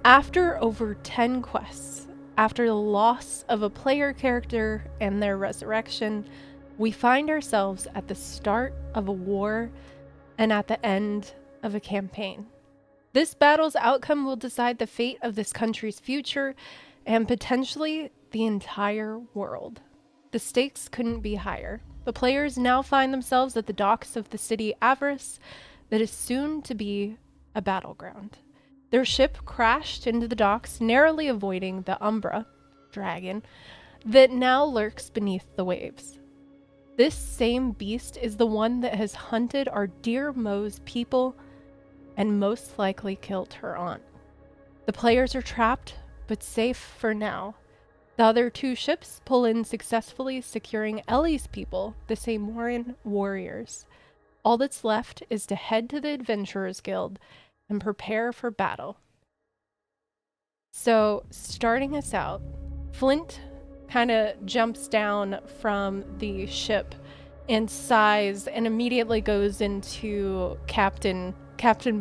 After over 10 quests, after the loss of a player character and their resurrection, we find ourselves at the start of a war and at the end of a campaign. This battle's outcome will decide the fate of this country's future and potentially the entire world. The stakes couldn't be higher. The players now find themselves at the docks of the city Avarice that is soon to be a battleground. Their ship crashed into the docks, narrowly avoiding the Umbra dragon that now lurks beneath the waves. This same beast is the one that has hunted our dear Mo's people and most likely killed her aunt. The players are trapped, but safe for now. The other two ships pull in successfully, securing Ellie's people, the Samoran warriors. All that's left is to head to the Adventurers Guild and prepare for battle. So, starting us out, Flint kind of jumps down from the ship and sighs and immediately goes into Captain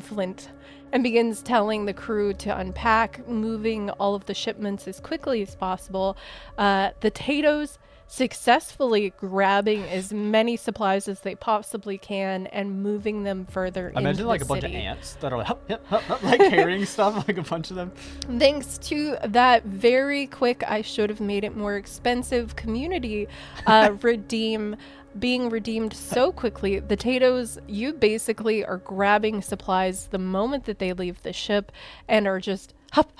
Flint and begins telling the crew to unpack, moving all of the shipments as quickly as possible. The Tatoes successfully grabbing as many supplies as they possibly can and moving them further into the city. Imagine like a bunch of ants that are like, hup, like carrying stuff, like a bunch of them. Thanks to that very quick, I should have made it more expensive community being redeemed so quickly, the Tatoes, you basically are grabbing supplies the moment that they leave the ship and are just hup,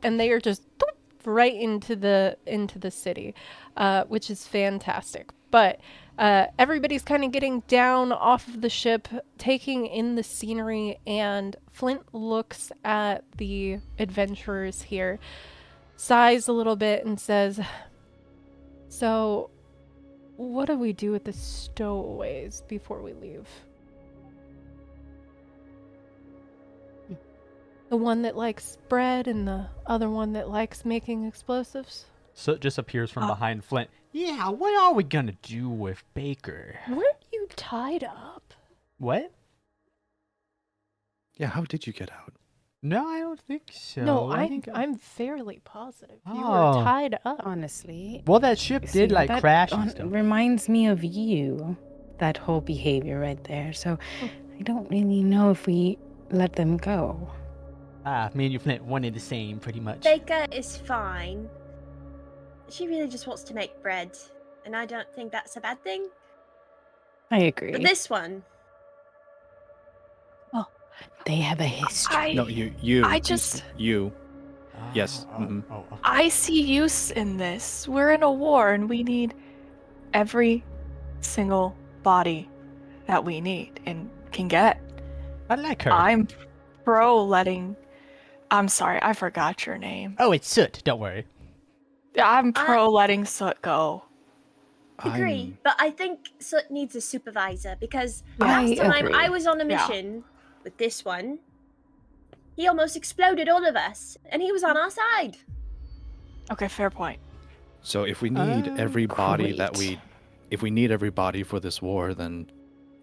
and they are just right into the city, which is fantastic. But everybody's kind of getting down off of the ship, taking in the scenery, and Flint looks at the adventurers here, sighs a little bit, and says, "So, what do we do with the stowaways before we leave?" The one that likes bread and the other one that likes making explosives? So it just appears from behind Flint. Yeah, what are we gonna do with Baker? Weren't you tied up? What? Yeah, how did you get out? No, I don't think so. No, I think I'm fairly positive. You Oh. were tied up. Honestly. Well, that ship See, did like that crash and stuff. reminds me of you, that whole behavior right there. So I don't really know if we let them go. Me and you, Flint, one and the same, pretty much. Baker is fine. She really just wants to make bread, and I don't think that's a bad thing. I agree. But this one, They have a history. No, you. I just- You. Yes, mhm. I see use in this. We're in a war and we need every single body that we need and can get. I like her. I'm pro letting. I'm sorry, I forgot your name. Oh, it's Soot. Don't worry. I'm pro letting Soot go. agree, but I think Soot needs a supervisor because I last time agree. I was on a Yeah. mission with this one, he almost exploded all of us, and he was on our side. Okay, fair point. So if we need everybody great. if we need everybody for this war, then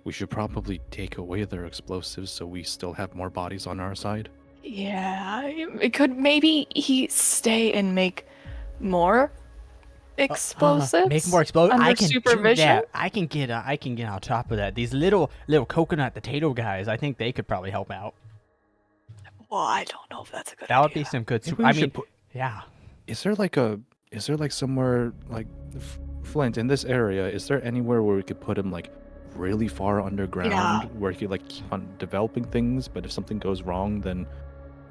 we should probably take away their explosives so we still have more bodies on our side. Yeah, it could maybe he stay and make more explosives. Make more explosives. under I can supervision? do that. I can get on top of that. These little coconut potato guys. I think they could probably help out. Well, I don't know if that's a good That would idea. be some good. Maybe we I should mean, put- yeah. Is there like somewhere like Flint in this area? Is there anywhere where we could put him like really far underground where he could like keep on developing things? But if something goes wrong, then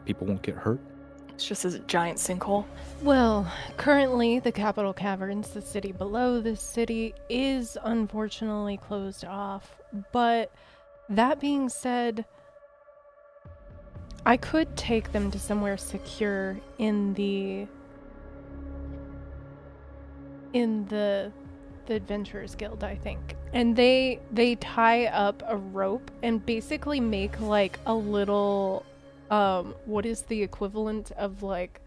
people won't get hurt. It's just a giant sinkhole. Well, currently the Capital Caverns, the city below this city, is unfortunately closed off. But that being said, I could take them to somewhere secure in the Adventurers Guild, I think. And they tie up a rope and basically make like a little what is the equivalent of like,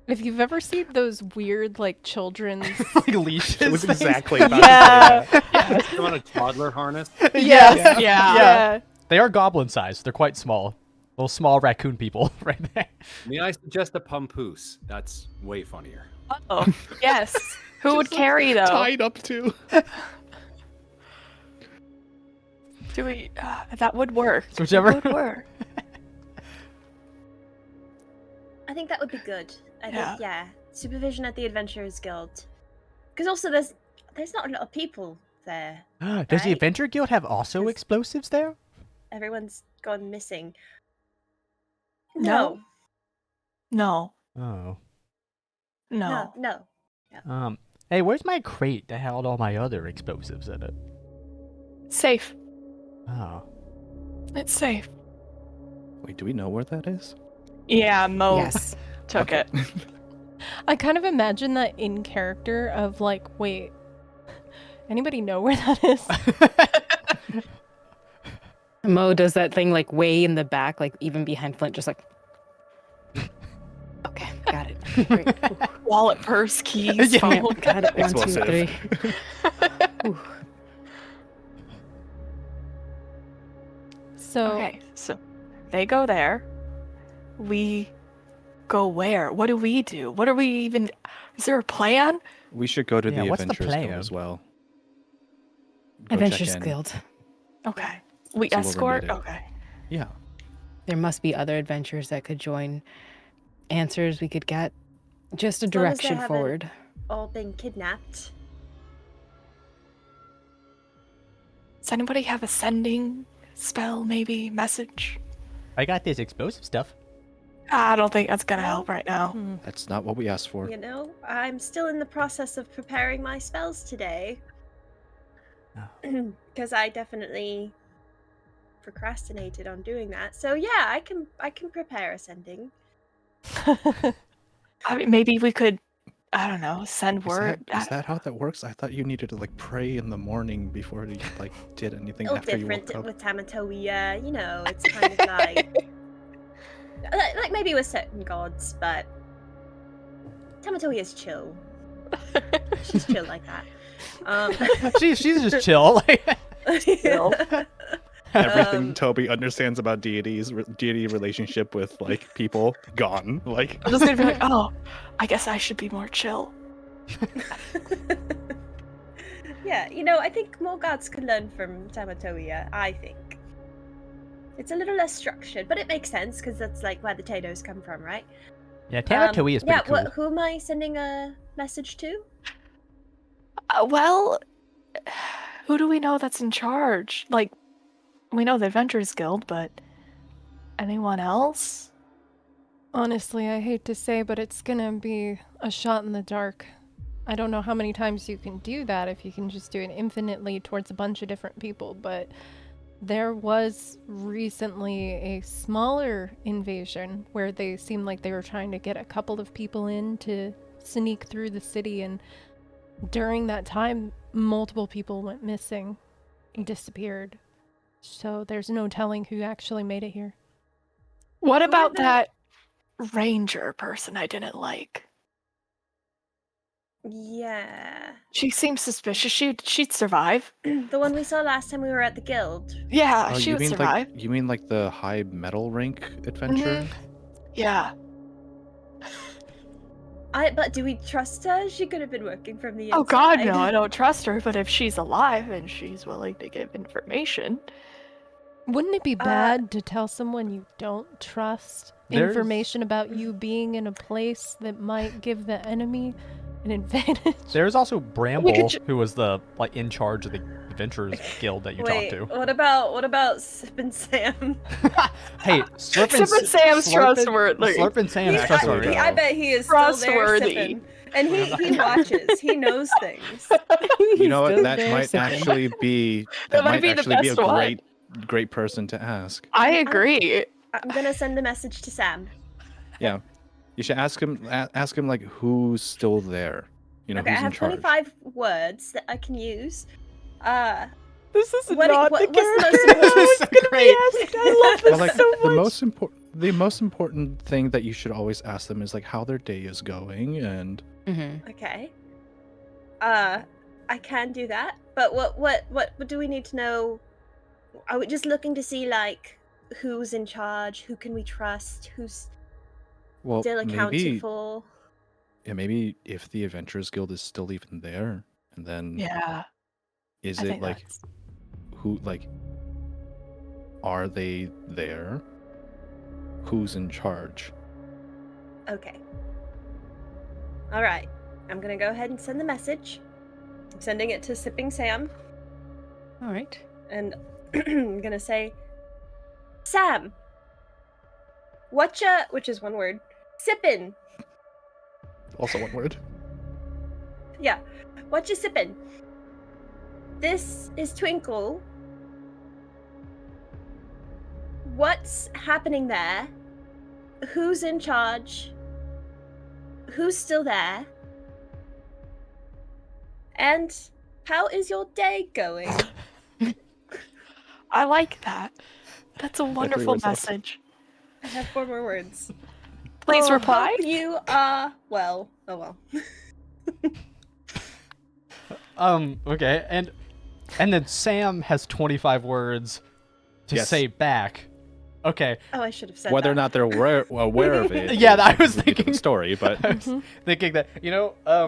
if you've ever seen those weird like children's Like leashes. It was things. exactly about Yeah. You want a toddler harness? Yes. Yeah. Yeah. They are goblin sized. They're quite small. Little small raccoon people right there. May I suggest a pampoose? That's way funnier. Oh, yes. Who would carry though? Tied up too. Do we? That would work. So whichever- It would work. I think that would be good. I Yeah. think, yeah. Supervision at the Adventurers Guild. Because also there's not a lot of people there. Does the Right. Adventure Guild have also 'Cause- explosives there? Everyone's gone missing. No. No. Oh. No. No. Hey, where's my crate that held all my other explosives in it? Safe. Oh. It's safe. Wait, do we know where that is? Yeah, Mo Yes. took it. I kind of imagine that in character of like, wait, anybody know where that is? Mo does that thing like way in the back, like even behind Flint, just like. Okay, got it. Great. Wallet, purse, keys, Yeah. phone. Got it. 1, 2, Explosive. 3. Ooh. So Okay, so they go there. We go where? What do we do? What are we even? Is there a plan? We should go to Yeah, the what's the Adventurers Guild plan? as well. Go check Adventures in. Guild. Okay. We See what we're escort. needing. Okay. Yeah. There must be other adventurers that could join. Answers we could get. Just a As long as they direction haven't- forward. All been kidnapped. Does anybody have a sending spell? Maybe message? I got this explosive stuff. I don't think that's gonna help right now. hmm. That's not what we asked for. You know, I'm still in the process of preparing my spells today. Because I definitely procrastinated on doing that. So yeah, I can prepare a sending. I mean, maybe we could. I don't know. Send Is word. is that how that works? I thought you needed to like pray in the morning before you like did anything A little after you different woke up. with Tamatoa, you know, it's kind of like like maybe with certain gods, but Tamatoa is chill. She's chill like that. she's just chill. Chill. Everything Um, Toby understands about deity relationship with like people gone. Like I'm just gonna be like, oh, I guess I should be more chill. Yeah, you know, I think more gods could learn from Tamatoa, I think. It's a little less structured, but it makes sense because that's like where the Tatos come from, right? Yeah, Tamatoa is pretty yeah, cool. who am I sending a message to? Well, who do we know that's in charge? Like, we know the Adventurers Guild, but anyone else? Honestly, I hate to say, but it's gonna be a shot in the dark. I don't know how many times you can do that if you can just do it infinitely towards a bunch of different people, but there was recently a smaller invasion where they seemed like they were trying to get a couple of people in to sneak through the city, and during that time, multiple people went missing and disappeared. So there's no telling who actually made it here. What Who are about the- that ranger person I didn't like? Yeah. She seems suspicious. She'd survive. The one we saw last time we were at the guild. Yeah, oh, she you would mean survive. like you mean like the high metal rank adventure? Yeah. But do we trust her? She could have been working from the inside. Oh God, no! I don't trust her. But if she's alive and she's willing to give information, Wouldn't it be bad to tell someone you don't trust There's- information about you being in a place that might give the enemy an advantage? There's also Bramble, ju- who was the like in charge of the Adventurers Guild that you Wait, talked to. what about Sip and Sam? Hey, Slurp Sip and Sam's trustworthy. Slurp and Sam's He's- trustworthy. I bet he is still there Trustworthy. sipping. And he watches. He knows things. You know what? Still That there, might sipping. actually be That might be the actually be a best one. great person to ask. I agree. I'm gonna send a message to Sam. Yeah, you should ask him like who's still there. You know, Okay, I who's in have charge. 25 words that I can use. This is What- not what- the what's the most character important- I was gonna Great. be asking. I love this But like so much. the most important thing that you should always ask them is like how their day is going and Mm-hmm. Okay. I can do that. But what do we need to know? Are we just looking to see like who's in charge, who can we trust, who's Well, still accounted maybe for. yeah, maybe if the Adventurers Guild is still even there, and then Yeah. is I it think like that's... who like are they there? Who's in charge? Okay. All right. I'm gonna go ahead and send the message. I'm sending it to Sipping Sam, All right. and I'm gonna say, Sam, whatcha, which is one word, sippin'. Also one word. Yeah, what you sippin'? This is Twinkle. What's happening there? Who's in charge? Who's still there? And how is your day going? I like that. That's a wonderful words left. message. I have 4 more words. Please Oh, reply. hope you are well. Oh well. Okay, and then Sam has 25 words to Yes. say back. Okay. Oh, I should have said Whether or that. not they're aware of it. Yeah, is I was a different thinking- story, but I was thinking that,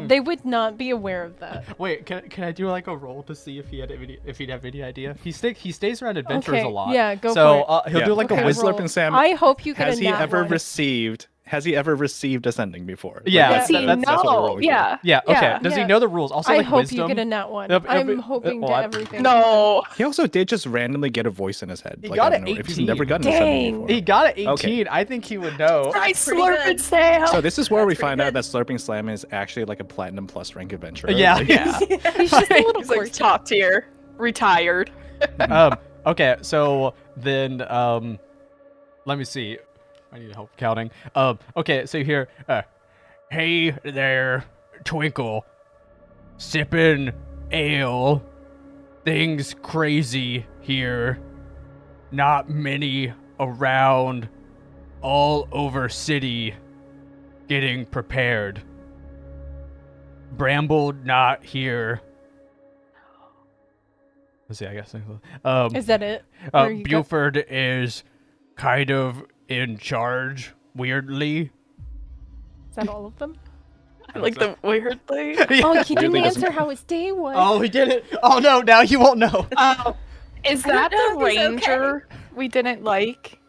They would not be aware of that. wait, can I do like a roll to see if he'd have any idea? He stays around adventures Okay, a lot. yeah, go so, for it. he'll do like Okay, a Has whistle. roll. Slurping Sam, I hope you get has a he nat ever one. received a sending before? Yeah, Does he that's what we're know? rolling for. Yeah. Yeah, okay. Yeah. Does he Yeah. know the rules? Also, I like hope wisdom. you get a nat one. It'll be- I'm hoping well, to I- everything. No. He also did just randomly get a voice in his head. He like, got out an of nowhere, if he's 18. never gotten a sending Dang. before. He got an 18. Okay. I think he would know. Nice pretty slurp good. it, Sam. So this is where we That's pretty find out good. that Slurping Slam is actually like a platinum plus rank adventurer. Yeah. Like, Yeah. He's just a little He's like quirky. top tier. Retired. Okay, so then let me see. I need help counting. Okay, so you hear hey there, Twinkle. Sippin' ale. Things crazy here. Not many around. All over city. Getting prepared. Bramble not here. Let's see, I guess. Is that it? Or you got- Buford is kind of in charge, weirdly. Is that all of them? I like the weird thing. Oh, he didn't Weirdly doesn't- answer how his day was. Oh, he did it. Oh, no, now you won't know. Is I don't that the know if he's okay. ranger we didn't like?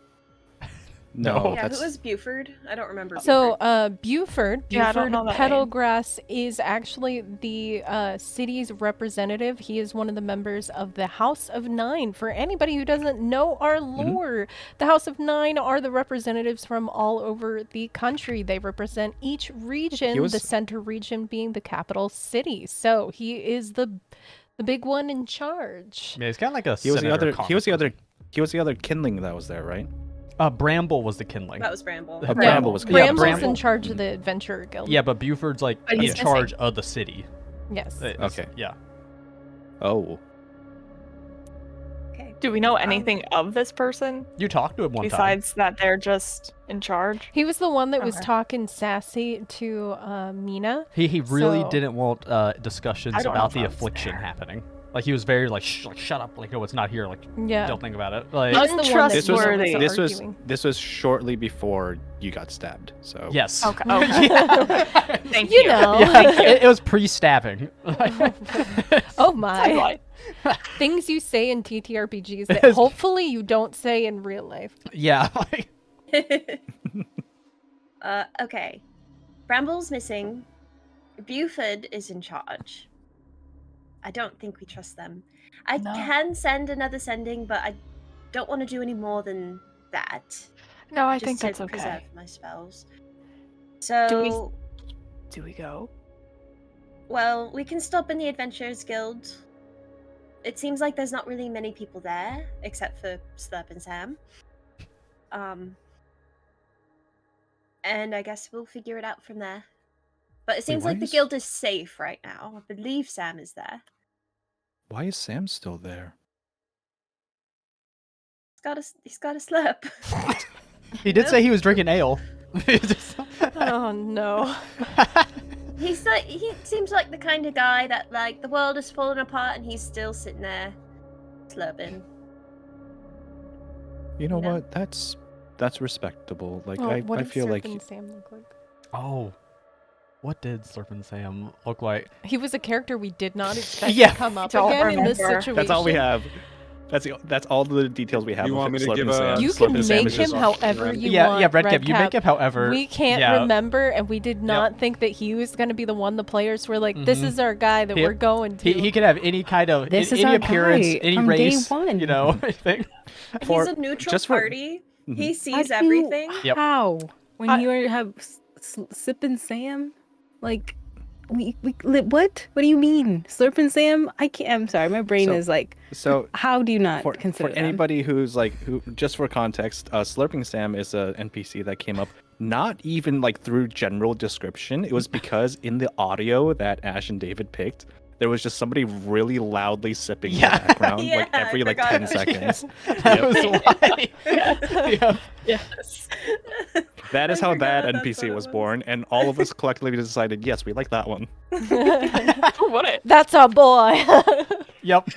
No, Yeah, that's who was Buford? I don't remember. So, Buford. Buford, Yeah, I don't know that Petalgrass is actually the city's representative. He is one of the members of the House of Nine. For anybody who doesn't know our lore, the House of Nine are the representatives from all over the country. They represent each region, He was- the center region being the capital city. So he is the big one in charge. Yeah, he's kind of like a he was the senator other. He was the other. He was the other kindling that was there, right? Bramble was the kindling. That was Bramble. Oh, Bramble was- Yeah, Bramble's Bramble. in charge of the Adventurer Guild. Yeah, but Buford's like But in he's charge of the city. Yes. Okay. Yeah. Oh, Okay. Do we know anything of this person You talked to him one time. besides that they're just in charge? He was the one that was Okay. talking sassy to Mina. He really So- didn't want discussions I don't know about if the I was affliction there. happening. Like he was very like, shut up, like no, it's not here. Like Yeah. don't think about it. Like He was the one that this was Untrustworthy. Mina this was arguing. this was shortly before you got stabbed. So yes. Okay. Okay. Thank you. You know. Yeah, it was pre-stabbing. Oh my. Timeline. Things you say in TTRPGs that hopefully you don't say in real life. Yeah. Like, Okay. Bramble's missing. Buford is in charge. I don't think we trust them. I No. can send another sending, but I don't want to do any more than that. No, I just think to that's preserve okay. my spells. So, Do we go? well, we can stop in the Adventurers Guild. It seems like there's not really many people there, except for Slurp and Sam. And I guess we'll figure it out from there. But it seems why like the is- guild is safe right now. I believe Sam is there. why is Sam still there? He's got a slurp. he did say he was drinking ale. Oh no. He seems like the kind of guy that like the world is falling apart and he's still sitting there slurping. You know You know? what? That's respectable. Like Oh, what I did feel Surf like and Sam look like? Oh, what did Slurp and Sam look like? He was a character we did not expect Yeah. to come up Don't again in this remember. situation. that's all we have. That's all the details we have. You of want me to Slurp give and Sam. You Slurp can and Sam make is him just- however you Yeah, want. yeah, Redcap. You make Redcap. him however. We can't yeah. remember, and we did not think that he was going to be the one the players were like, this Mhm. is our guy that He- we're going to. He could have any kind of This is any our appearance, guy any from day race, one. you know, anything. For- He's a neutral just for- party. Mhm. He How sees do you- everything. Yep. How? When I- you have Sip and Sam? Like, what? What do you mean? Slurp and Sam? I can't. I'm sorry. My brain So- is like, So how do you not for consider them? anybody who just for context, Slurping Sam is a NPC that came up not even like through general description. It was because in the audio that Ash and David picked, there was just somebody really loudly sipping in Yeah. the background, Yeah, like every I like forgot 10 about seconds. That was why. yeah. Yes. That is I how forgot that that's NPC what it was was. born, and all of us collectively decided, yes, we like that one. What it? That's our boy. Yep.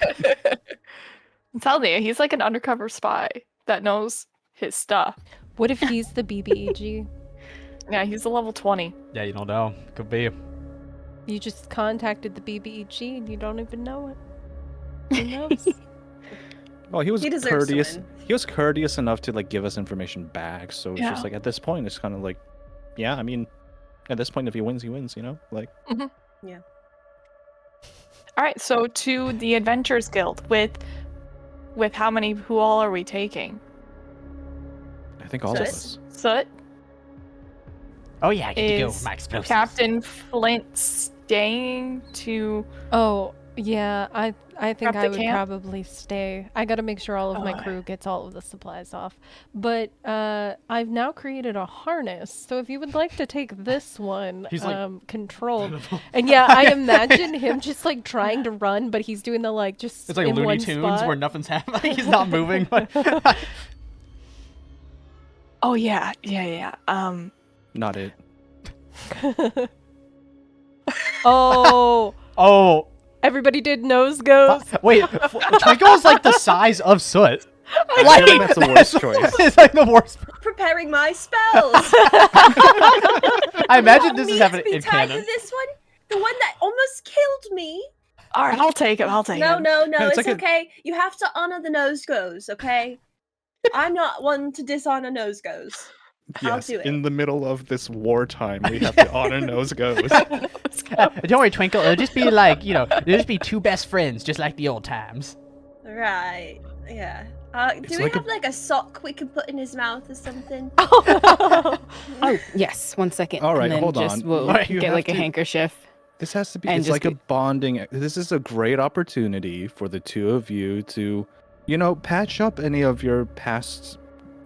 I'm telling you, he's like an undercover spy that knows his stuff. What if he's the BBEG? Yeah, he's a level 20. Yeah, you don't know. Could be. You just contacted the BBEG and you don't even know it. Who knows? Well, he was He deserves to courteous. win. He was courteous enough to like give us information back. So it's Yeah. just like at this point, it's kind of like, yeah, I mean, at this point, if he wins, he wins. You know, like All right, so to the Adventurers Guild with how many? Who all are we taking? I think all of Soot? us. Soot, Oh yeah, I get to go Is with my explosives. Captain Flint staying to. Oh, yeah, I think Prep I the would camp? probably stay. I gotta make sure all of my Oh. crew gets all of the supplies off. But I've now created a harness, so if you would like to take this one, He's like- controlled. And yeah, I imagine him just like trying to run, but he's doing the like just It's like in Looney one Tunes spot. where nothing's happening. He's not moving. But Oh yeah. Not it. Oh, oh, everybody did nose goes. wait. Twinkle's like the size of Soot. I feel like that's the worst choice. It's like the worst. Preparing my spells. I imagine Want this me is to happening be in tied canon. to this one, the one that almost killed me. All right, I'll take it. I'll take No, it. no, It's it's like a- okay. You have to honor the nose goes, okay? I'm not one to dishonor nose goes. I'll Yes, do it. in the middle of this wartime, we have to honor nose goes. Don't worry, Twinkle. It'll just be like, it'll just be two best friends, just like the old times. Right. Yeah. It's Do we like a- have like a sock we can put in his mouth or something? Oh, yes. 1 second. All right, and then hold just on. We'll You get have like a to- handkerchief. This has to be. And It's just like a bonding. This is a great opportunity for the two of you to, patch up any of your past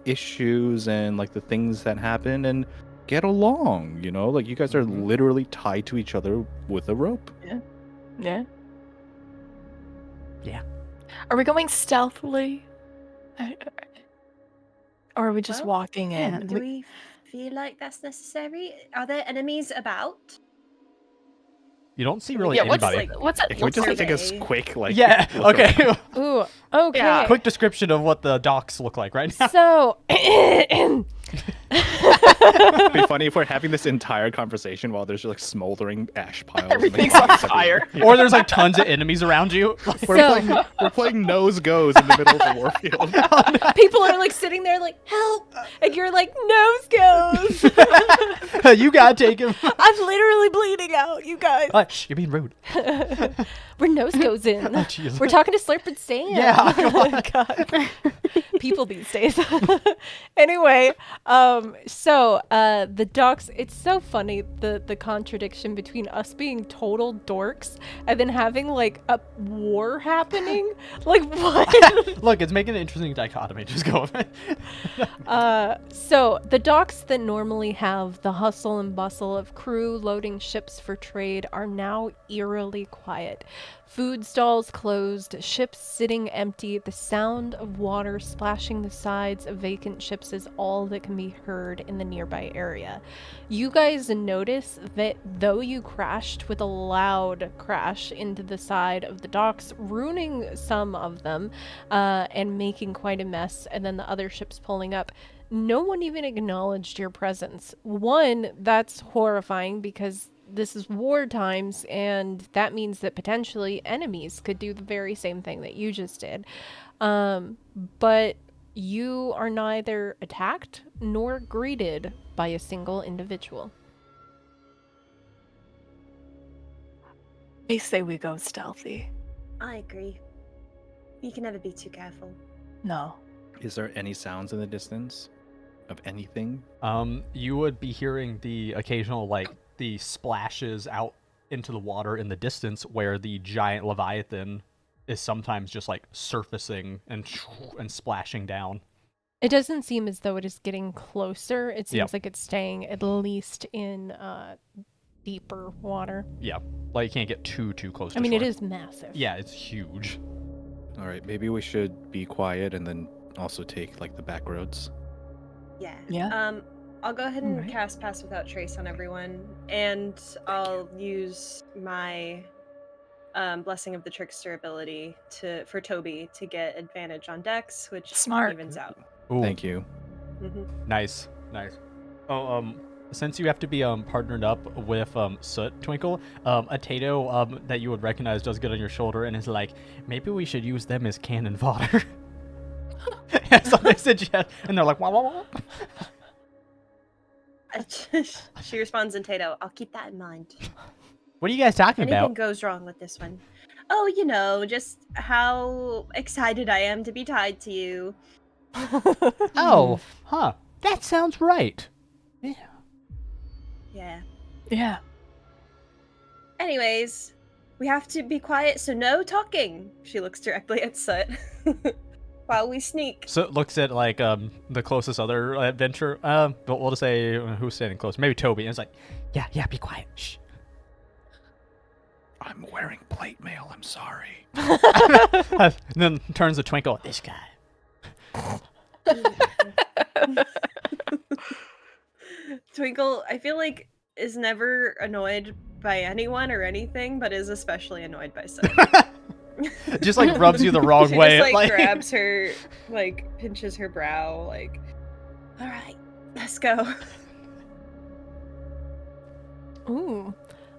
issues and like the things that happen and get along. Like you guys are Mhm. literally tied to each other with a rope. Yeah. Yeah. Are we going stealthily? Or are we just Well, walking yeah, in? Do we feel like that's necessary? Are there enemies about? You don't see Can we really Yeah, what's anybody. like what's that? Can we just are take a they? quick like? Yeah. look Okay. around? Ooh, okay. Yeah. Quick description of what the docks look like right now. So, It'd be funny if we're having this entire conversation while there's like smoldering ash piles. and, like, Everything's on bodies fire. everywhere. Or there's like tons of enemies around you. We're playing nose goes in the middle of the warfield. people are like sitting there like, help! And you're like, nose goes! You gotta take him. I'm literally bleeding out, you guys. Shh, you're being rude. We're nose goes in. Jeez. We're talking to Slurp and Sam. Yeah, come on. God. People these days. Anyway, so the docs, it's so funny the contradiction between us being total dorks and then having like a war happening. Like what? Look, it's making an interesting dichotomy. Just go with it. So the docks that normally have the hustle and bustle of crew loading ships for trade are now eerily quiet. Food stalls closed, ships sitting empty. The sound of water splashing the sides of vacant ships is all that can be heard in the nearby area. You guys notice that though you crashed with a loud crash into the side of the docks, ruining some of them and making quite a mess, and then the other ships pulling up, no one even acknowledged your presence. One, that's horrifying because this is war times, and that means that potentially enemies could do the very same thing that you just did. But you are neither attacked nor greeted by a single individual. They say we go stealthy. I agree. You can never be too careful. No. Is there any sounds in the distance of anything? You would be hearing the occasional, like, the splashes out into the water in the distance where the giant Leviathan is sometimes just, like, surfacing and splashing down. It doesn't seem as though it is getting closer. It seems Yep. like it's staying at least in deeper water. Yeah, like, you can't get too close to I mean, shore. it is massive. Yeah, it's huge. All right, maybe we should be quiet and then also take like the back roads. Yeah. Yeah. I'll go ahead and Alright. cast Pass Without Trace on everyone, and I'll use my Blessing of the Trickster ability for Toby to get advantage on Dex, which Smart. evens out. Ooh, Thank you. Nice. Oh, since you have to be partnered up with Soot Twinkle, a Tato that you would recognize does get on your shoulder and is like, maybe we should use them as cannon fodder. And so they suggest, and they're like, wah, wah, wah. She responds in Tato, I'll keep that in mind. What are you guys talking Anything about? goes wrong with this one. Oh, you know, just how excited I am to be tied to you. Oh, huh. That sounds right. Yeah. Yeah. Yeah. Anyways, we have to be quiet, so no talking. She looks directly at Soot while we sneak. So it looks at like the closest other adventure. But we'll just say who's standing close. Maybe Toby. And it's like, yeah, be quiet. Shh. I'm wearing plate mail. I'm sorry. And then turns to Twinkle. This guy. Twinkle, I feel like, is never annoyed by anyone or anything, but is especially annoyed by Soot. Just like rubs you the wrong She way. just like grabs her, like pinches her brow, like, all right, let's go. Ooh.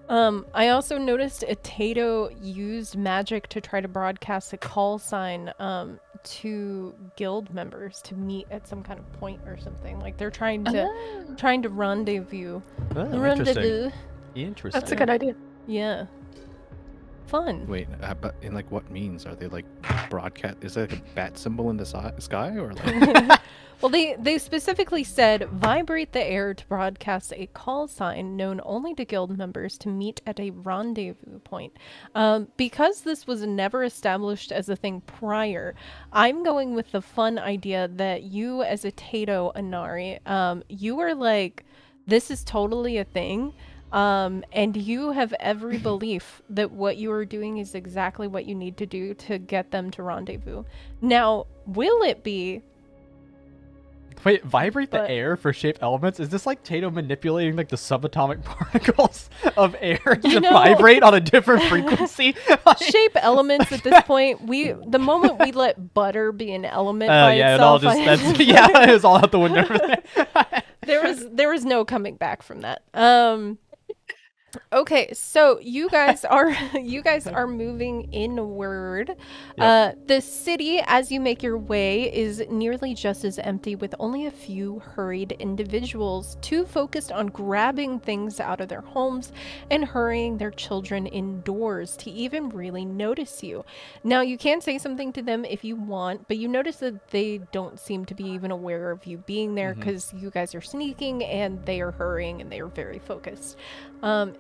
I also noticed a Tato used magic to try to broadcast a call sign to guild members to meet at some kind of point or something. Like they're trying to rendezvous. Oh, Rendezvous. Interesting. That's a good idea. Yeah. Fun. Wait, but in like what means? Are they like broadcast? Is that like a bat symbol in the sky or like? Well, they specifically said vibrate the air to broadcast a call sign known only to guild members to meet at a rendezvous point. Because this was never established as a thing prior, I'm going with the fun idea that you as a Tato Inari, you are like, this is totally a thing. And you have every belief that what you are doing is exactly what you need to do to get them to rendezvous. Now, will it be? Wait, vibrate the But- air for shape elements? Is this like Tato manipulating like the subatomic particles of air to know- vibrate on a different frequency? Shape elements at this point, the moment we let butter be an element by Yeah, it all itself, just that's yeah, it was all out the window. there was no coming back from that. Okay, so you guys are moving inward. The city, as you make your way, is nearly just as empty, with only a few hurried individuals, too focused on grabbing things out of their homes and hurrying their children indoors to even really notice you. Now, you can say something to them if you want, but you notice that they don't seem to be even aware of you being there because you guys are sneaking and they are hurrying and they are very focused.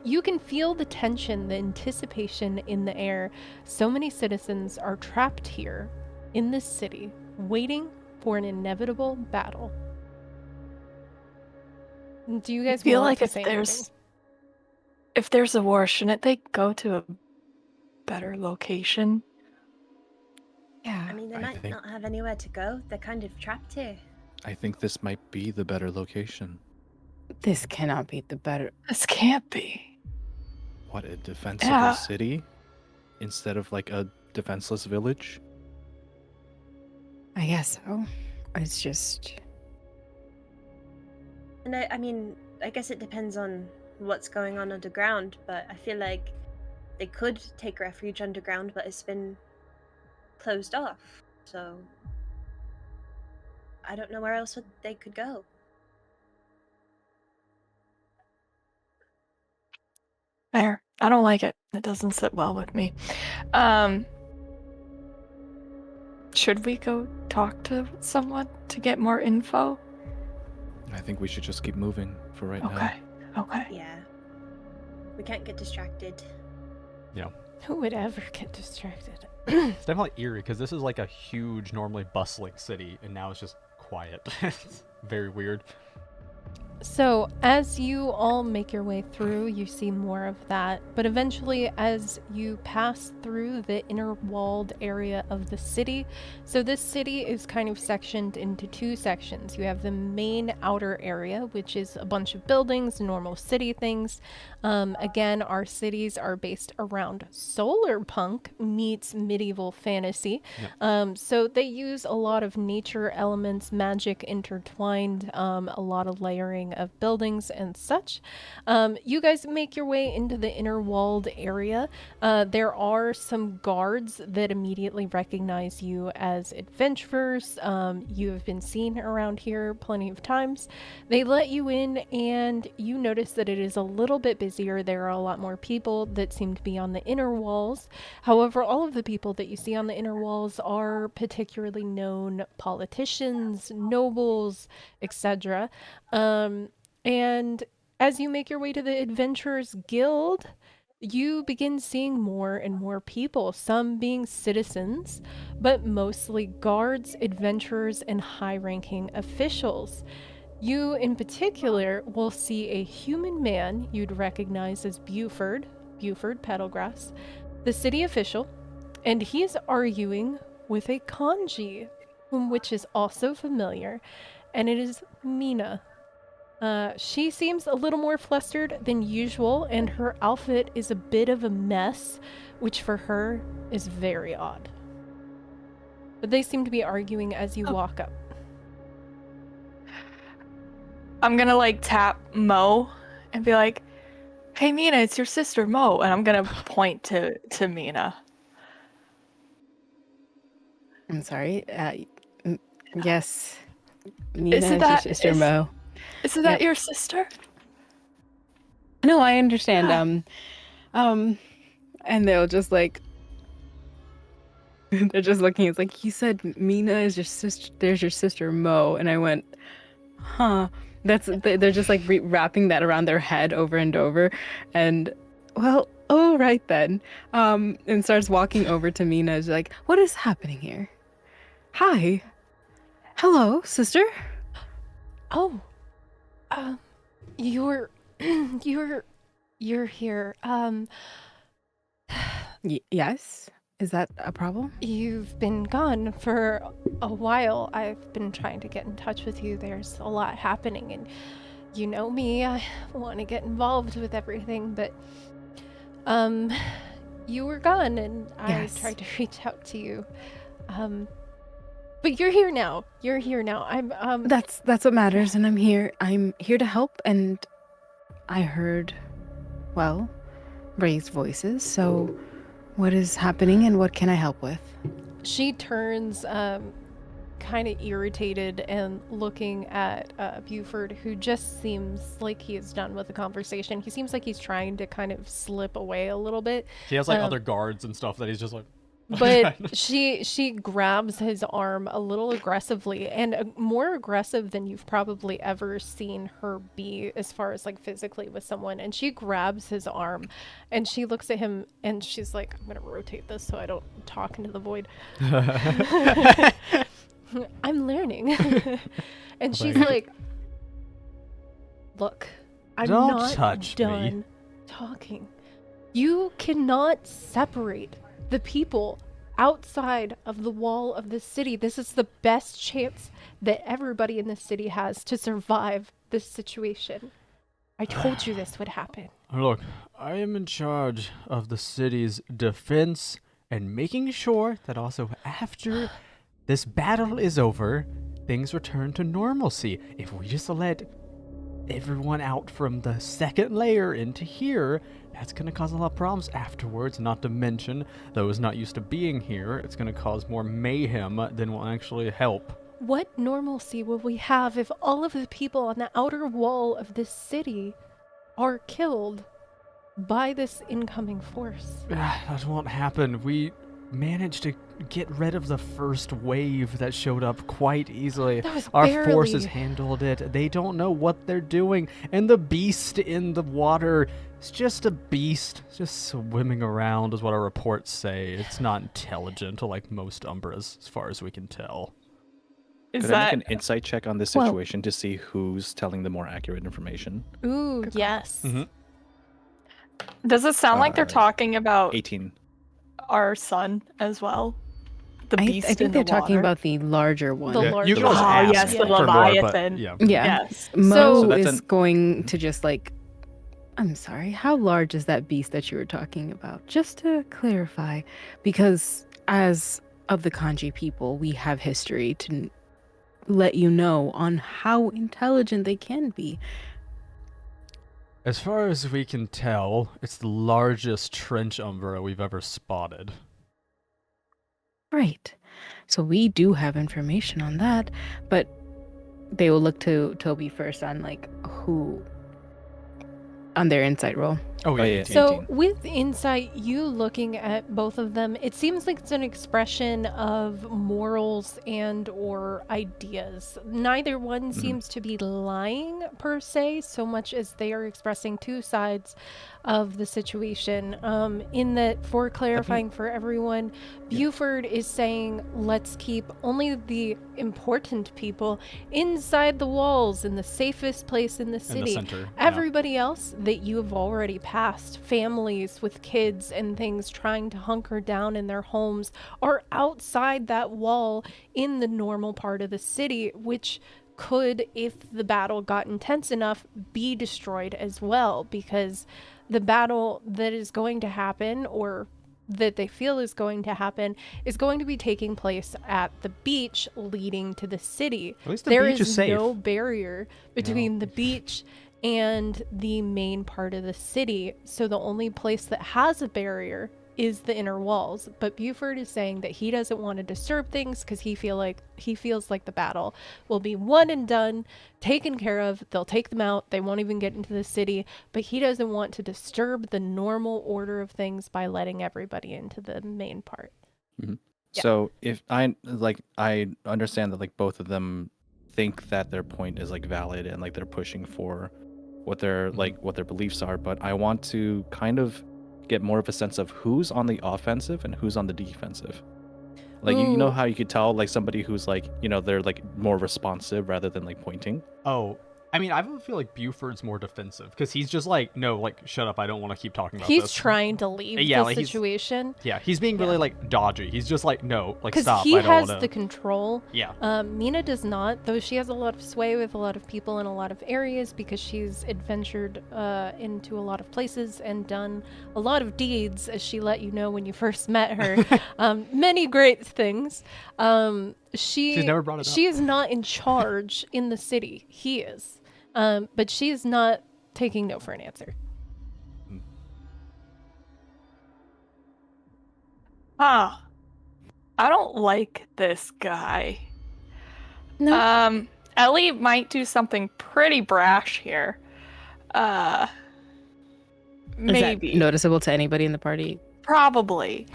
You can feel the tension, the anticipation in the air. So many citizens are trapped here in this city, waiting for an inevitable battle. Do you I guys feel want like to if say there's anything? if there's a war, shouldn't they go to better location? Yeah. I mean, they I might think- not have anywhere to go. They're kind of trapped here. I think this might be the better location. This cannot be the better. This can't be. What, a defensible Yeah. city instead of like a defenseless village? I guess so. It's just. And I mean, I guess it depends on what's going on underground, but I feel like they could take refuge underground, but it's been closed off. So I don't know where else they could go. Fair. I don't like it. It doesn't sit well with me. Should we go talk to someone to get more info? I think we should just keep moving for right now. Okay. Okay. Yeah. We can't get distracted. Who would ever get distracted? It's definitely eerie because this is like a huge, normally bustling city, and now it's just quiet. It's very weird. So, as you all make your way through, you see more of that. But eventually, as you pass through the inner walled area of the city, so this city is kind of sectioned into two sections. You have the main outer area, which is a bunch of buildings, normal city things. Again, our cities are based around solar punk meets medieval fantasy. So they use a lot of nature elements, magic intertwined, a lot of layering of buildings and such. You guys make your way into the inner walled area. There are some guards that immediately recognize you as adventurers. You have been seen around here plenty of times. They let you in, and you notice that it is a little bit busier. There are a lot more people that seem to be on the inner walls. However, all of the people that you see on the inner walls are particularly known politicians, nobles, etc. And as you make your way to the Adventurers Guild, you begin seeing more and more people, some being citizens, but mostly guards, adventurers, and high-ranking officials. You, in particular, will see a human man you'd recognize as Buford Petalgrass, the city official, and he's arguing with a kanji, which is also familiar, and it is Mina. She seems a little more flustered than usual, and her outfit is a bit of a mess, which for her is very odd. But they seem to be arguing as you walk up. I'm gonna like tap Mo and be like, "Hey Mina, it's your sister Mo," and I'm gonna point to Mina. I'm sorry. Yes. Nina Isn't is that- your sister is- Mo. Isn't that your sister? No, I understand. And they'll just like they're just looking. It's like, you said Mina is your sister. There's your sister Mo, and I went, huh. They're just like wrapping that around their head over and over, and well, oh right then. And starts walking over to Mina. Is like, what is happening here? Hi, hello, sister. Oh, you're here. Yes, is that a problem? You've been gone for a while. I've been trying to get in touch with you. There's a lot happening, and you know me, I want to get involved with everything, but you were gone, and Yes. I tried to reach out to you. But you're here now. I'm That's what matters, and I'm here. I'm here to help, and I heard, well, raised voices. So, what is happening, and what can I help with? She turns kind of irritated and looking at Buford, who just seems like he is done with the conversation. He seems like he's trying to kind of slip away a little bit. He has like other guards and stuff that he's just like. But she grabs his arm a little aggressively, and more aggressive than you've probably ever seen her be as far as like physically with someone. And she grabs his arm and she looks at him and she's like, I'm gonna rotate this so I don't talk into the void. I'm learning. And she's like, look, I'm Don't not touch me. done talking. You cannot separate the people outside of the wall of the city. This is the best chance that everybody in this city has to survive this situation. I told you this would happen. Look, I am in charge of the city's defense and making sure that also after this battle is over, things return to normalcy. If we just let everyone out from the second layer into here, that's going to cause a lot of problems afterwards, not to mention those not used to being here. It's going to cause more mayhem than will actually help. What normalcy will we have if all of the people on the outer wall of this city are killed by this incoming force? That won't happen. We managed to get rid of the first wave that showed up quite easily. That was Our barely. forces handled it. They don't know what they're doing. And the beast in the water is just a beast. It's just swimming around is what our reports say. It's not intelligent like most Umbras, as far as we can tell. Is Could that I make an insight check on this Well- situation to see who's telling the more accurate information? Ooh, Good call. yes. Mhm. does it sound like they're talking about 18. our son as well? The I beast think in they're the talking water? about the larger one. The larger you can always one. ask yes, the for more, but Leviathan. yeah. Yeah. Yes. Mo So that's is an- going to just like, I'm sorry, how large is that beast that you were talking about? Just to clarify, because as of the kanji people, we have history to let you know on how intelligent they can be. As far as we can tell, it's the largest trench umbra we've ever spotted. Right. So we do have information on that, but they will look to Toby first on like who on their insight roll. Oh, yeah, yeah. 18. So, with insight, you looking at both of them, it seems like it's an expression of morals and or ideas. Neither one seems to be lying per se, so much as they are expressing two sides of the situation. In that, for clarifying for everyone, Buford is saying, let's keep only the important people inside the walls in the safest place in the In the city. center. yeah. Everybody else that you have already passed, families with kids and things trying to hunker down in their homes, are outside that wall in the normal part of the city, which could, if the battle got intense enough, be destroyed as well, because the battle that is going to happen, or that they feel is going to happen, is going to be taking place at the beach leading to the city. At least the There beach is safe. no barrier between the beach and the main part of the city, so the only place that has a barrier is the inner walls. But Buford is saying that he doesn't want to disturb things because he feels like the battle will be won and done, taken care of. They'll take them out. They won't even get into the city. But he doesn't want to disturb the normal order of things by letting everybody into the main part. Yeah. So if I understand that like both of them think that their point is like valid and like they're pushing for what their what their beliefs are, but I want to kind of get more of a sense of who's on the offensive and who's on the defensive. Like you know Ooh. how you could tell like somebody who's like, you know, they're like more responsive rather than like pointing. Oh, I mean, I feel like Buford's more defensive because he's just like, no, like, shut up. I don't want to keep talking about He's this. trying to leave Yeah, the like, he's- situation Yeah, he's being really like dodgy. He's just like, no, like, because stop. he I don't has want the to. control. Yeah. Mina does not, though she has a lot of sway with a lot of people in a lot of areas because she's adventured into a lot of places and done a lot of deeds, as she let you know when you first met her. Many great things. She's never brought it up. She is not in charge in the city. He is. But she is not taking no for an answer. Huh. I don't like this guy. No. Ellie might do something pretty brash here. Is Maybe. that noticeable to anybody in the party? Probably.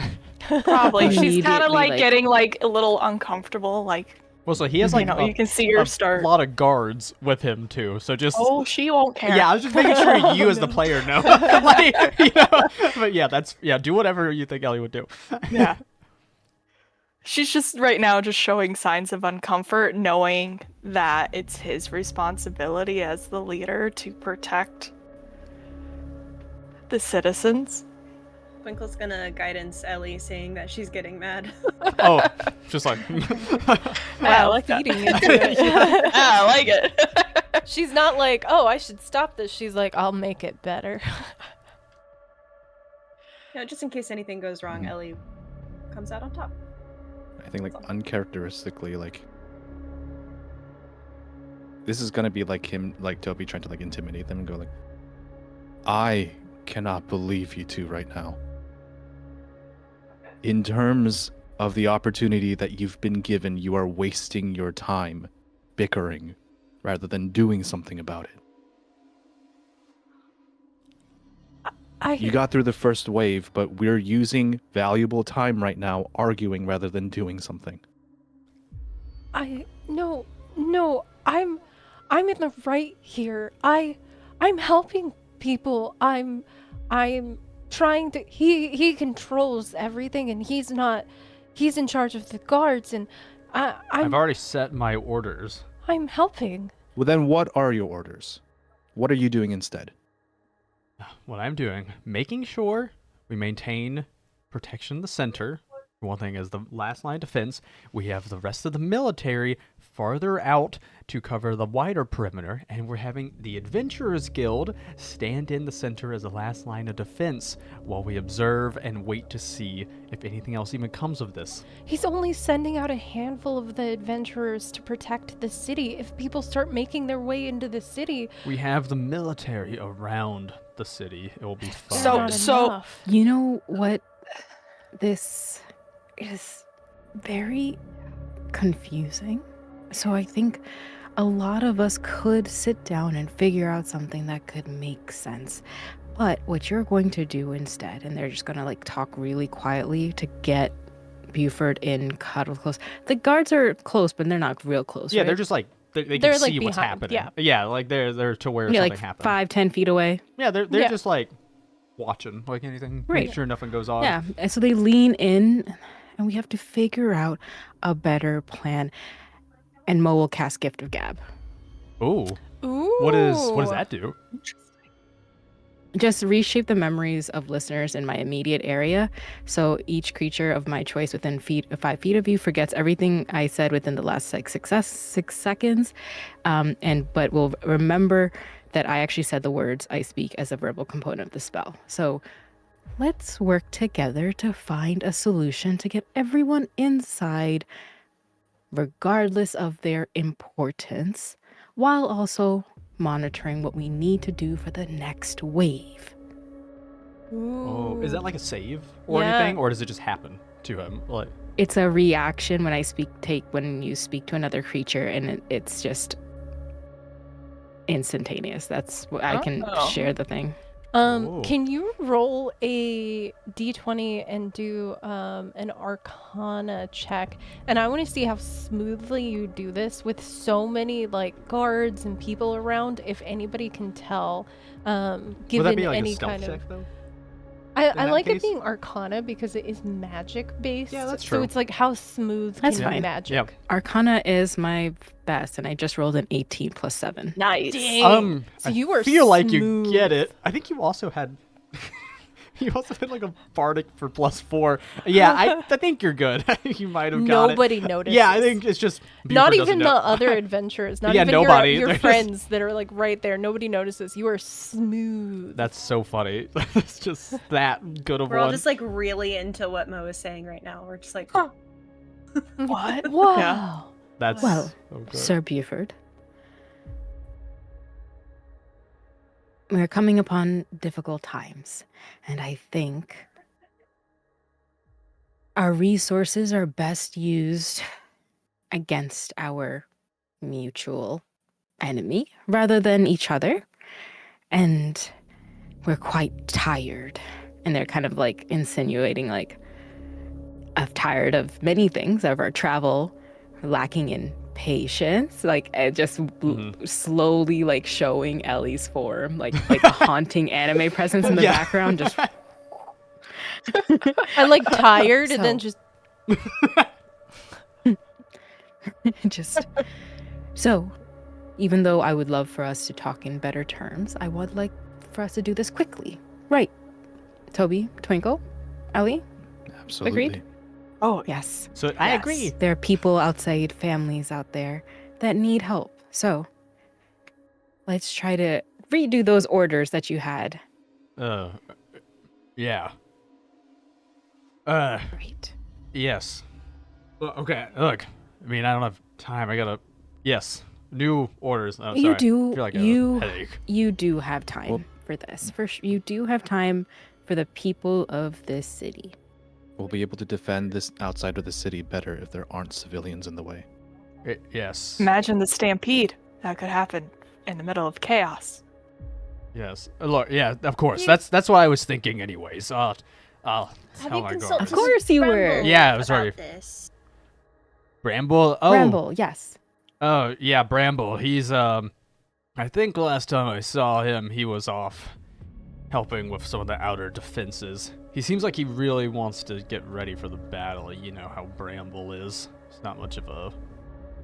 Probably. She's kind Immediately, of like like- getting like a little uncomfortable. Like, Well, so he has like you can see her a start. lot of guards with him too. So just Oh, she won't care. yeah, I was just making sure you as the player know. Like, you know, but yeah, do whatever you think Ellie would do. Yeah. She's just right now just showing signs of uncomfort, knowing that it's his responsibility as the leader to protect the citizens. Twinkle's gonna guidance Ellie, saying that she's getting mad. Oh, just like. I like that. feeding into it. I like it. She's not like, oh, I should stop this. She's like, I'll make it better. Just in case anything goes wrong, Ellie comes out on top. I think like uncharacteristically, like this is gonna be like him, like Toby trying to like intimidate them and go like, I cannot believe you two right now. In terms of the opportunity that you've been given, you are wasting your time bickering rather than doing something about it. You got through the first wave, but we're using valuable time right now arguing rather than doing something. No, I'm in the right here. I'm helping people. I'm trying to, he controls everything, and he's in charge of the guards, and I've already set my orders. I'm helping. Well, then what are your orders? What are you doing instead? What I'm doing, making sure we maintain protection in the center. One thing is the last line of defense. We have the rest of the military farther out to cover the wider perimeter, and we're having the Adventurers Guild stand in the center as the last line of defense while we observe and wait to see if anything else even comes of this. He's only sending out a handful of the adventurers to protect the city. If people start making their way into the city, We have the military around the city. It will be fine. So- You know what? This is very confusing. So I think a lot of us could sit down and figure out something that could make sense. But what you're going to do instead, and they're just going to like talk really quietly to get Buford in cuddled close. The guards are close, but they're not real close. Yeah, right? they're just like they They're, can like, see what's behind, happening. yeah. Like they're to where yeah, something like happened. 5-10 feet away. Yeah, they're Yeah. just like watching, like anything. Right. Make sure nothing goes on. Yeah, and so they lean in, and we have to figure out a better plan. And Mo will cast Gift of Gab. Ooh. ooh. What does that do? Just reshape the memories of listeners in my immediate area. So each creature of my choice within 5 feet of you forgets everything I said within the last like 6 seconds, but will remember that I actually said the words I speak as a verbal component of the spell. So let's work together to find a solution to get everyone inside, regardless of their importance, while also monitoring what we need to do for the next wave. Oh, is that like a save or Yeah. anything, or does it just happen to him? Like, It's a reaction when when you speak to another creature, and it's just instantaneous. That's what I can Oh. share the thing. Whoa. Can you roll a d20 and do an Arcana check? And I want to see how smoothly you do this with so many like guards and people around. If anybody can tell, would given that be like any a stealth kind check of. though? I that like case? it being Arcana because it is magic based. Yeah, that's So true. it's like how smooth That's can fine. magic? Yeah. Arcana is my best, and I just rolled an 18 plus 7. Nice. Dang. So I you were feel like you smooth. get it. I think you also had. You also had like a bardic for +4. Yeah, I think you're good. You might have got it. Nobody noticed. Yeah, I think it's just Not Buford doesn't even know. the other adventurers. Not Yeah, even nobody. your They're just- friends that are like right there. Nobody notices. You are smooth. That's so funny. It's just that good of We're one. all just like really into what Mo is saying right now. We're just like, What? Wow. Yeah. That's Well, so good. Sir Buford, we're coming upon difficult times, and I think our resources are best used against our mutual enemy rather than each other. And we're quite tired. And they're kind of like insinuating, like, I'm tired of many things, of our travel, lacking in patience, like just slowly like showing Ellie's form, like a haunting anime presence in the Yeah. background, just I'm like tired and then So- just just so even though I would love for us to talk in better terms, I would like for us to do this quickly. Right, Toby, Twinkle, Ellie? Absolutely. Oh, Yes. So I Yes. agree. There are people outside, families out there that need help. So let's try to redo those orders that you had. Yeah. Great. Yes. Okay, look. I mean, I don't have time. I gotta. Yes. New orders. Oh, You sorry. do. I feel like you a headache. you do have time Well- for this. You do have time for the people of this city. We'll be able to defend this outside of the city better if there aren't civilians in the way. Yes. imagine the stampede that could happen in the middle of chaos. Yes. Look. Yeah. Of course. You- That's what I was thinking. Anyways. I'll Have tell you my consulted guards. Of course you were. Bramble Yeah, I was about already- this? Bramble. Oh. Bramble, yes. Oh yeah, Bramble. He's I think last time I saw him, he was off helping with some of the outer defenses. He seems like he really wants to get ready for the battle. You know how Bramble is. He's not much of a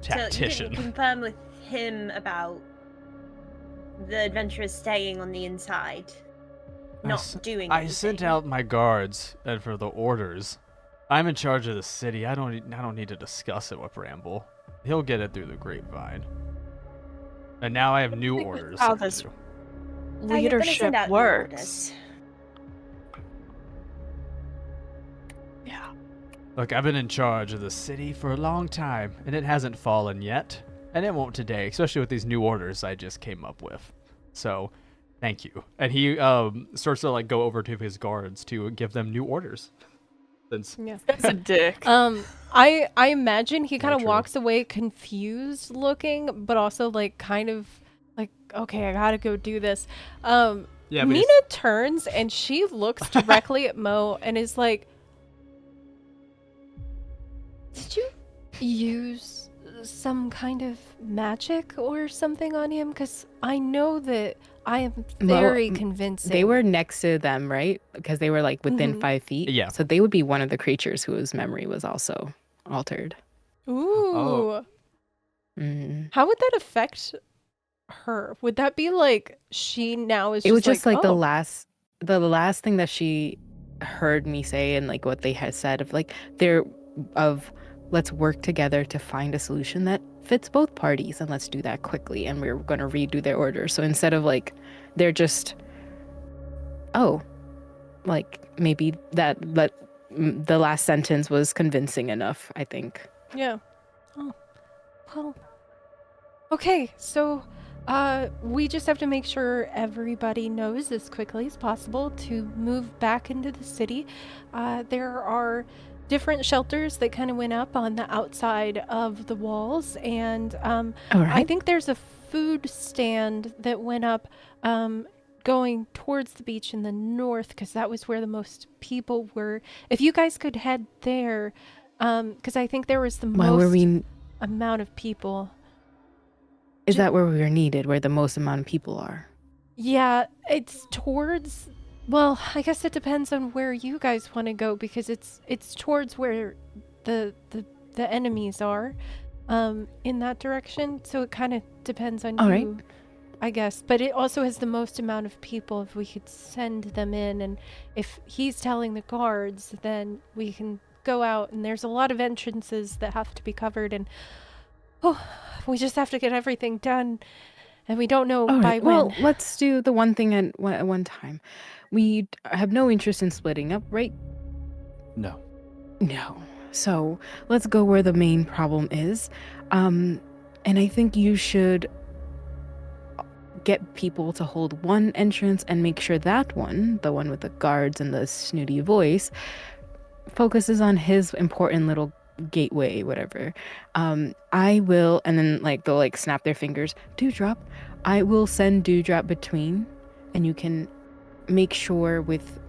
tactician. So you didn't confirm with him about the adventurers staying on the inside, not doing I anything. sent out my guards and for the orders. I'm in charge of the city. I don't need to discuss it with Bramble. He'll get it through the grapevine. And now I have new think orders. how to this do. How you gonna Leadership send out new works. orders? Yeah. Look, I've been in charge of the city for a long time, and it hasn't fallen yet. And it won't today, especially with these new orders I just came up with. So, thank you. And he starts to like go over to his guards to give them new orders. Since Yeah. That's a dick. I imagine he kind of true. walks away confused looking, but also like kind of like, okay, I gotta go do this. yeah, but Mina it's- turns and she looks directly at Mo and is like, "Did you use some kind of magic or something on him? Because I know that I am Well, very convincing." They were next to them, right? Because they were like within Mhm. 5 feet. Yeah. So they would be one of the creatures whose memory was also altered. Ooh. Oh. Mm. How would that affect her? Would that be like she now is It was just like oh, the last thing that she heard me say and like what they had said of like let's work together to find a solution that fits both parties and let's do that quickly and we're going to redo their orders. So instead of like they're just like maybe the last sentence was convincing enough, I think. Yeah. Oh. Well. Okay, so we just have to make sure everybody knows as quickly as possible to move back into the city. There are different shelters that kind of went up on the outside of the walls, and All I right. think there's a food stand that went up going towards the beach in the north, because that was where the most people were. If you guys could head there, because I think there was the Why were most we amount of people. is that where we were needed, where the most amount of people are? Yeah, it's towards. Well, I guess it depends on where you guys want to go, because it's towards where the enemies are, in that direction. So it kind of depends on All you, right. I guess. But it also has the most amount of people. If we could send them in, and if he's telling the guards, then we can go out. And there's a lot of entrances that have to be covered, and we just have to get everything done. And we don't know All by right. when. Well, let's do the one thing at one time. We have no interest in splitting up, right? No. No. So let's go where the main problem is. And I think you should get people to hold one entrance and make sure that one, the one with the guards and the snooty voice, focuses on his important little gateway, whatever. I will, and then like they'll like snap their fingers, Dewdrop. I will send Dewdrop between, and you can make sure with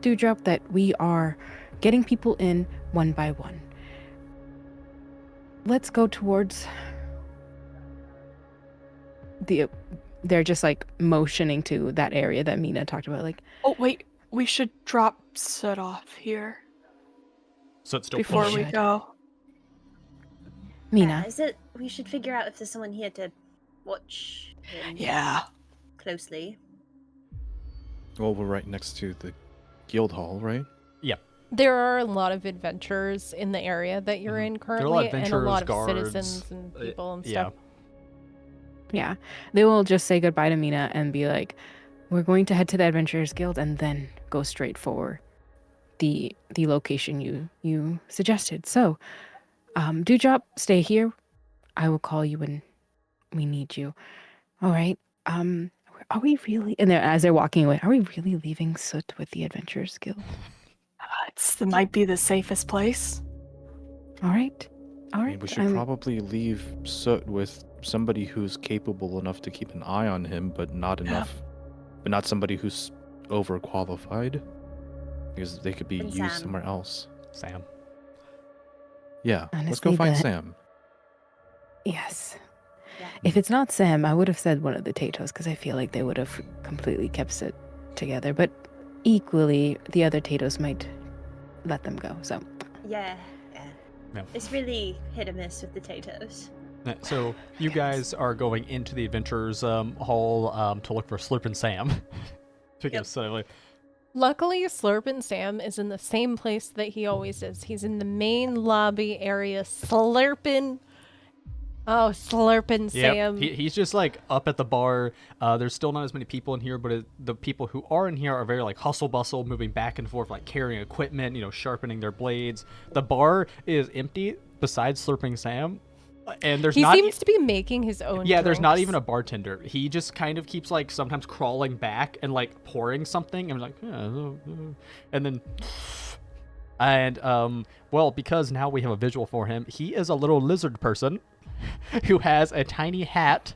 Dewdrop that we are getting people in one by one. Let's go towards they're just like motioning to that area that Mina talked about, like, Oh, wait. We should drop Soot off here So it's still before pushing. we should. go. Mina. Is it? We should figure out if there's someone here to watch him Yeah. closely. Well, we're right next to the guild hall, right? There are a lot of adventurers in the area that you're in There are a lot of currently, and a lot of adventurers, citizens and people and yeah. stuff. Yeah, they will just say goodbye to Mina and be like, "We're going to head to the Adventurers Guild and then go straight for the location you suggested." So, Dewdrop, stay here. I will call you when we need you. All right. Are we really? And as they're walking away, are we really leaving Soot with the Adventurers Guild? It might be the safest place. All right. All I right. mean, we should probably leave Soot with somebody who's capable enough to keep an eye on him, but not enough, but not somebody who's overqualified, because they could be And used Sam. somewhere else. Sam. Yeah, let's go Honestly, find that- Sam. Yes. Yeah. If it's not Sam, I would have said one of the Tatoes because I feel like they would have completely kept it together. But equally, the other Tatoes might let them go. So Yeah. Yeah. It's really hit or miss with the Tatoes. So you guys are going into the Adventurers Hall to look for Slurpin' Sam. Yep. Luckily, Slurpin' Sam is in the same place that he always is. He's in the main lobby area, slurping. Oh, Slurpin' Sam. He's just like up at the bar. There's still not as many people in here, but the people who are in here are very like hustle bustle, moving back and forth, like carrying equipment, sharpening their blades. The bar is empty besides Slurping Sam, and there's He not. seems to be making his own. Yeah, there's not drinks. even a bartender. He just kind of keeps like sometimes crawling back and like pouring something and like, and then. And well, because now we have a visual for him, he is a little lizard person who has a tiny hat,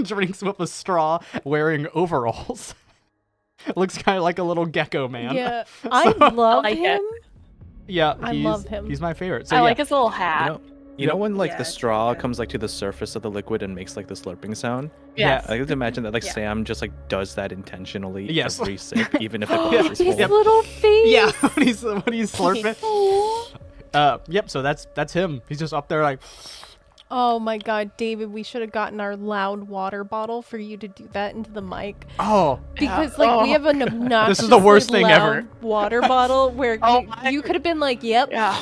drinks with a straw, wearing overalls. Looks kind of like a little gecko man. Yeah, I love like it. him. Yeah, I love him. He's my favorite. So I yeah, like his little hat. You know when like Yeah, the it's straw really good. comes like to the surface of the liquid and makes like the slurping sound? Yes. I like to imagine that like Yeah. Sam just like does that intentionally Yes. every sip, even if the Yeah. glass is His full. little face. yeah, when he's slurping. Yep. So that's him. He's just up there like. Oh my God, David, we should have gotten our loud water bottle for you to do that into the mic. Oh, Because like we have an obnoxiously the worst thing loud ever. water bottle where Oh you could have been like, "Yep, Yeah.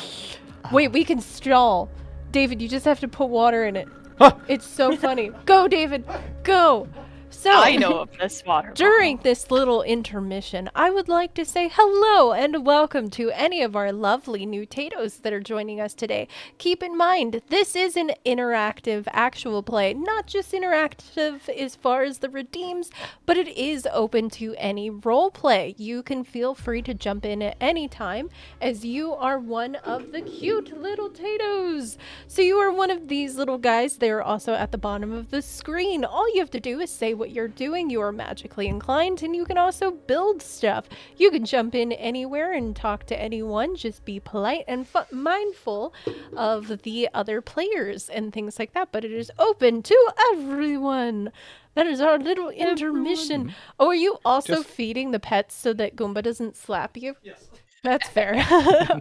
wait, we can stall." David, you just have to put water in it. Huh. It's so funny. Go, David, go. So I know of this water. during this little intermission, I would like to say hello and welcome to any of our lovely new Tatoes that are joining us today. Keep in mind, this is an interactive actual play, not just interactive as far as the redeems, but it is open to any role play. You can feel free to jump in at any time as you are one of the cute little Tatoes. So you are one of these little guys. They are also at the bottom of the screen. All you have to do is say what you're doing. You are magically inclined, and you can also build stuff. You can jump in anywhere and talk to anyone. Just be polite and mindful of the other players and things like that. But it is open to everyone. That is our little intermission. Oh, are you also Just- feeding the pets so that Goomba doesn't slap you? Yes. That's fair.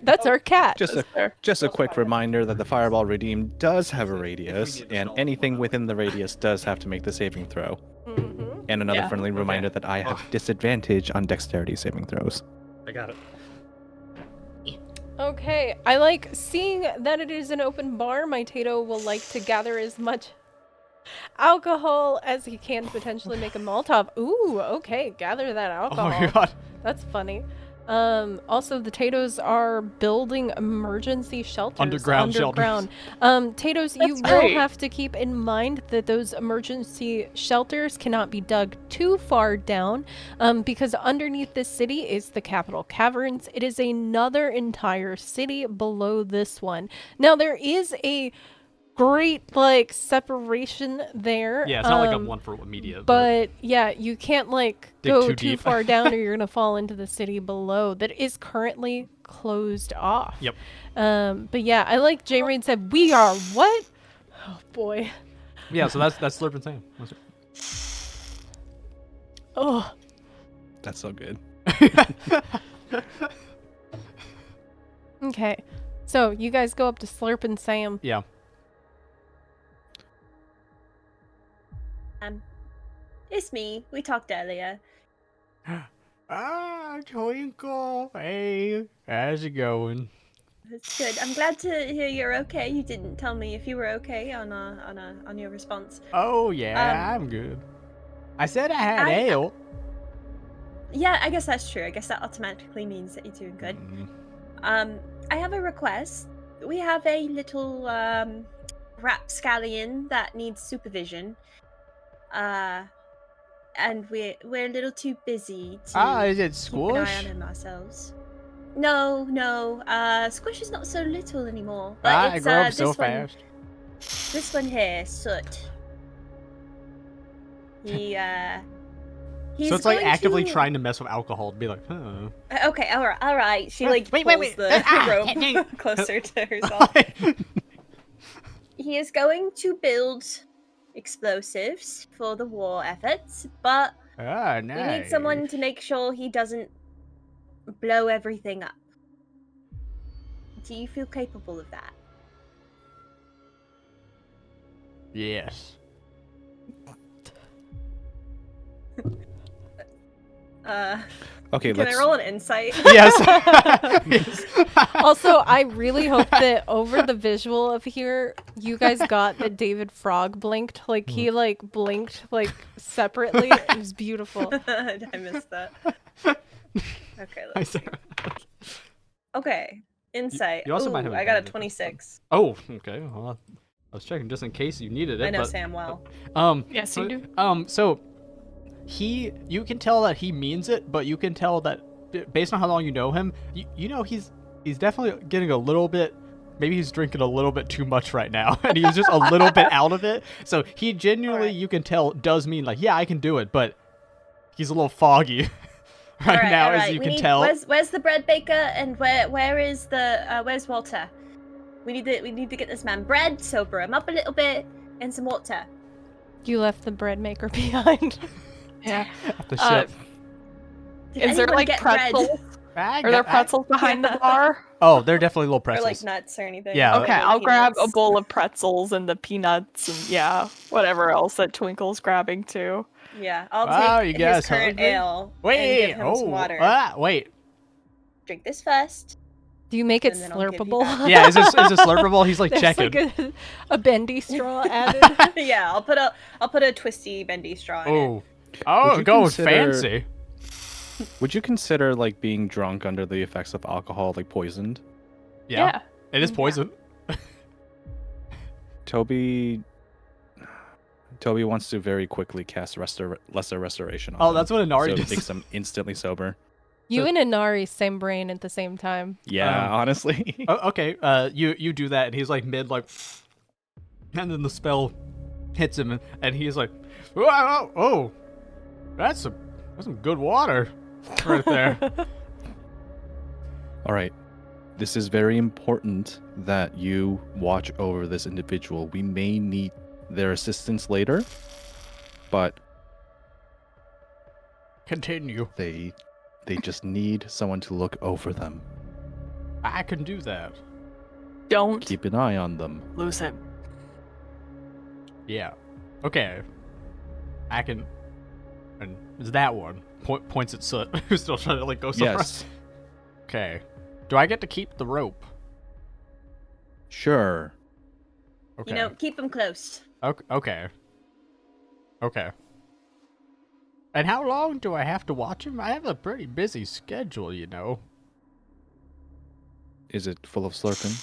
That's our cat. Just a quick reminder that the Fireball Redeem does have a radius, and anything within the radius does have to make the saving throw. Mhm. And another Yeah. friendly reminder that I have disadvantage on dexterity saving throws. I got it. Okay, I like seeing that it is an open bar. My Tato will like to gather as much alcohol as he can to potentially make a Molotov. Ooh, okay, gather that Oh alcohol. my god. That's funny. Also, the Tatoes are building emergency shelters. Underground shelters. Tatoes, you That's will great. have to keep in mind that those emergency shelters cannot be dug too far down, because underneath this city is the Capital Caverns. It is another entire city below this one. Now, there is a great, like, separation there. Yeah, it's not like a one for one media. But yeah, you can't like Dig go too too deep. far down or you're gonna fall into the city below that is currently closed off. Yep. But yeah, I like J Rain said we are what? Oh boy. Yeah, so that's Slurpin' Sam. That's Oh. That's so good. Okay. So you guys go up to Slurpin' Sam. Yeah. It's me. We talked earlier. Ah, Twinkle. Hey, how's it going? That's good. I'm glad to hear you're okay. You didn't tell me if you were okay on your response. Oh yeah, I'm good. I said I had ale. Yeah, I guess that's true. I guess that automatically means that you're doing good. I have a request. We have a little rapscallion that needs supervision. And we're a little too busy to Is it keep an eye Squish? on him ourselves. No. Squish is not so little anymore. But I it's grow up this so one, fast. This one here, Soot. He's So it's like going actively to... trying to mess with alcohol to be like, huh. Okay, all right. She like Wait. pulls the rope closer to herself. He is going to build explosives for the war efforts, but nice. we need someone to make sure he doesn't blow everything up. Do you feel capable of that? Yes. Okay, Can let's. I roll an insight? Yes. Also, I really hope that over the visual of here, you guys got that David Frog blinked. Like, he, like, blinked, like, separately. It was beautiful. I missed that. Okay, let's see. Okay, insight. you also might have I got a advantage. 26. Oh, okay. Well, I was checking just in case you needed it. I know but, Sam well. Yes, you do. So you can tell that he means it, but you can tell that based on how long you know him, you know he's definitely getting a little bit. Maybe he's drinking a little bit too much right now, and he's just a little bit out of it. So he genuinely, Alright. you can tell, does mean like, yeah, I can do it, but he's a little foggy right now, All right. as you can tell. Where's the bread baker and where's Walter? We need to get this man bread, sober him up a little bit, and some water. You left the bread maker behind. Yeah. The ship. Did Is there anyone like get bread? pretzels? Are there pretzels behind the bar? Oh, they're definitely little Or pretzels. like nuts or anything? Yeah. Okay, I'll grab a Peanuts. bowl of pretzels and the peanuts and yeah, whatever else that Twinkle's grabbing too. Yeah, I'll Wow, take you guys his current hungry? ale and Wait. give him some water. Wait. Drink this first. Do you make it And then I'll give you slurpable? that. Yeah, is this slurpable? He's like There's checking. like a bendy straw added. Yeah, I'll put a twisty bendy straw in it. Oh, you go consider- fancy. Would you consider like being drunk under the effects of alcohol, like poisoned? Yeah, it is poison. Toby wants to very quickly cast lesser restoration on Oh, him, that's what Inari so it does. makes him instantly sober. You and Inari, same brain at the same time. Yeah, honestly. Oh, okay, you do that, and he's like mid, like, and then the spell hits him, and he's like, oh, that's some good water right there. All right. This is very important that you watch over this individual. We may need their assistance later, but Continue. they just need someone to look over them. I can do that. Don't Keep an eye on them. lose him. Yeah. Okay. I can. And it's that one. Points at Soot, who's still trying to like go somewhere. Yes. Okay. Do I get to keep the rope? Sure. Okay. You know, keep him close. Okay. And how long do I have to watch him? I have a pretty busy schedule, you know. Is it full of slurping?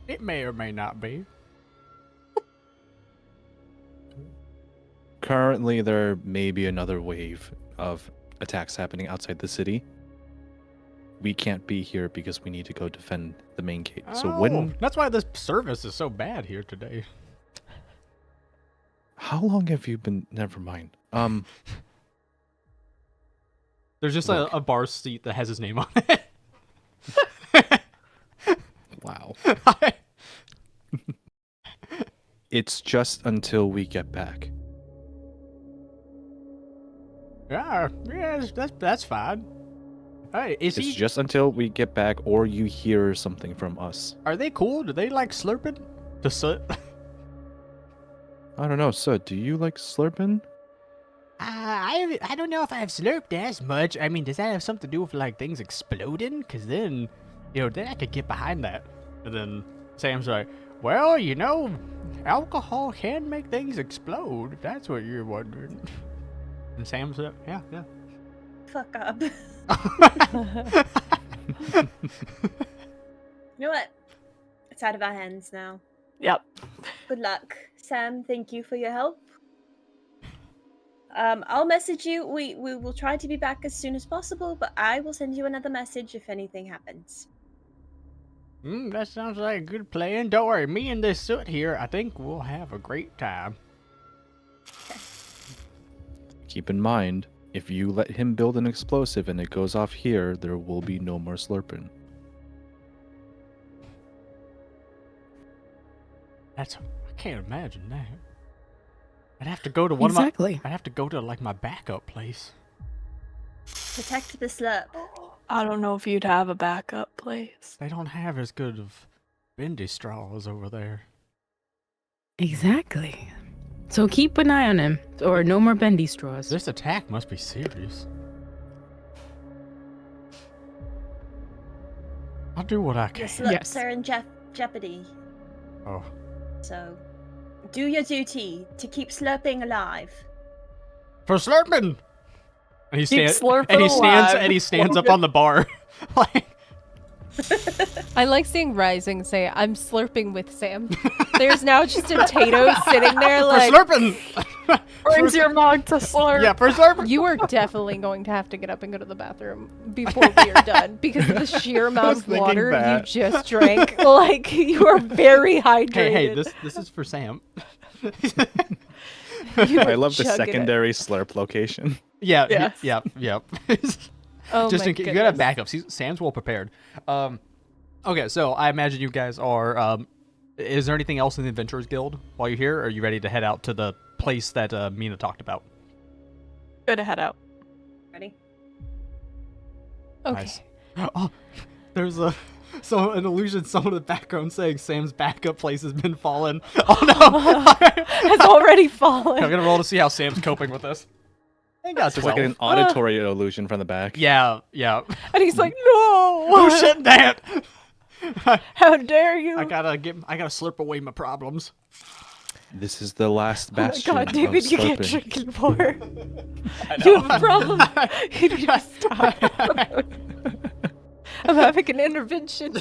It may or may not be. Currently, there may be another wave of attacks happening outside the city. We can't be here because we need to go defend the main gate. So when... That's why this service is so bad here today. How long have you been... Never mind. There's just Look. a bar seat that has his name on it. Wow. It's just until we get back. Yeah, that's fine. Hey, is It's he? just until we get back or you hear something from us. Are they cool? Do they like slurping? To Soot? I don't know. So, do you like slurping? I I don't know if I've slurped as much. I mean, does that have something to do with like things exploding? Because then, then I could get behind that. And then Sam's like, well, alcohol can make things explode. If that's what you're wondering. And Sam's like, yeah. Fuck up. You know what? It's out of our hands now. Yep. Good luck. Sam, thank you for your help. I'll message you. We will try to be back as soon as possible, but I will send you another message if anything happens. That sounds like a good plan. Don't worry, me and this soot here, I think we'll have a great time. Keep in mind, if you let him build an explosive and it goes off here, there will be no more slurping. I can't imagine that. I'd have to go to I'd have to go to like my backup place. Protect the slurp. I don't know if you'd have a backup place. They don't have as good of bendy straws over there. Exactly. So keep an eye on him, or no more bendy straws. This attack must be serious. I'll do what I Your can. slurps are in jeopardy. Oh. So, do your duty to keep slurping alive. For slurping! And he Keep stands slurping and he stands up on the bar. Like, I like seeing Rising say, I'm slurping with Sam. There's now just a Tato sitting there for like, slurping! Brings your mug to slurp. Yeah, for slurping! you are definitely going to have to get up and go to the bathroom before we are done because of the sheer amount was of thinking water you that. just drank. Like, you are very hydrated. Hey, this is for Sam. You I are love the chugging it. secondary slurp location. Yeah, Yes. yep. Oh Just my in case you gotta have goodness. backups. Sam's well prepared. Okay, so I imagine you guys are. Is there anything else in the Adventurers Guild while you're here? Or are you ready to head out to the place that Mina talked about? Good to head out. Ready? Okay. Nice. Oh, there's an illusion. Someone in the background saying Sam's backup place has been fallen. Oh no! Has already I'm fallen. gonna roll to see how Sam's coping with this. I got It's like 12. an auditory illusion from the back. Yeah. And he's like, no! Oh shit, that! How dare you? I gotta slurp away my problems. This is the last Oh my bastion god, David, of you can't slurping. drink anymore. You have a problem. You need to stop. I'm having an intervention.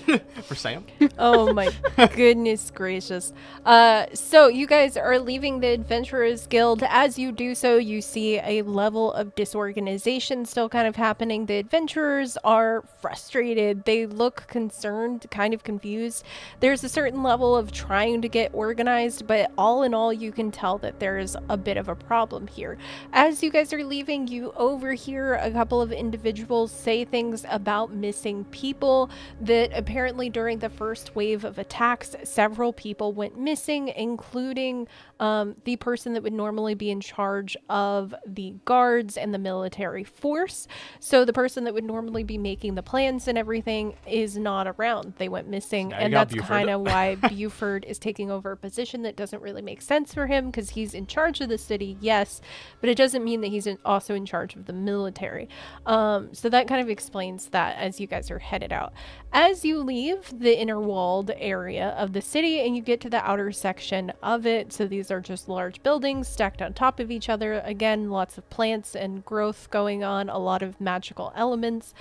For Sam? Oh my goodness gracious. So you guys are leaving the Adventurers Guild. As you do so, you see a level of disorganization still kind of happening. The adventurers are frustrated. They look concerned, kind of confused. There's a certain level of trying to get organized, but all in all, you can tell that there is a bit of a problem here. As you guys are leaving, you overhear a couple of individuals say things about missing people, that apparently during the first wave of attacks, several people went missing, including the person that would normally be in charge of the guards and the military force. So the person that would normally be making the plans and everything is not around. They went missing, Now you and got that's Buford. kind of why Buford is taking over a position that doesn't really make sense for him, because he's in charge of the city, yes, but it doesn't mean that he's also in charge of the military. So that kind of explains that as you guys are headed out. As you leave the inner walled area of the city and you get to the outer section of it, so these are just large buildings stacked on top of each other. Again, lots of plants and growth going on, a lot of magical elements,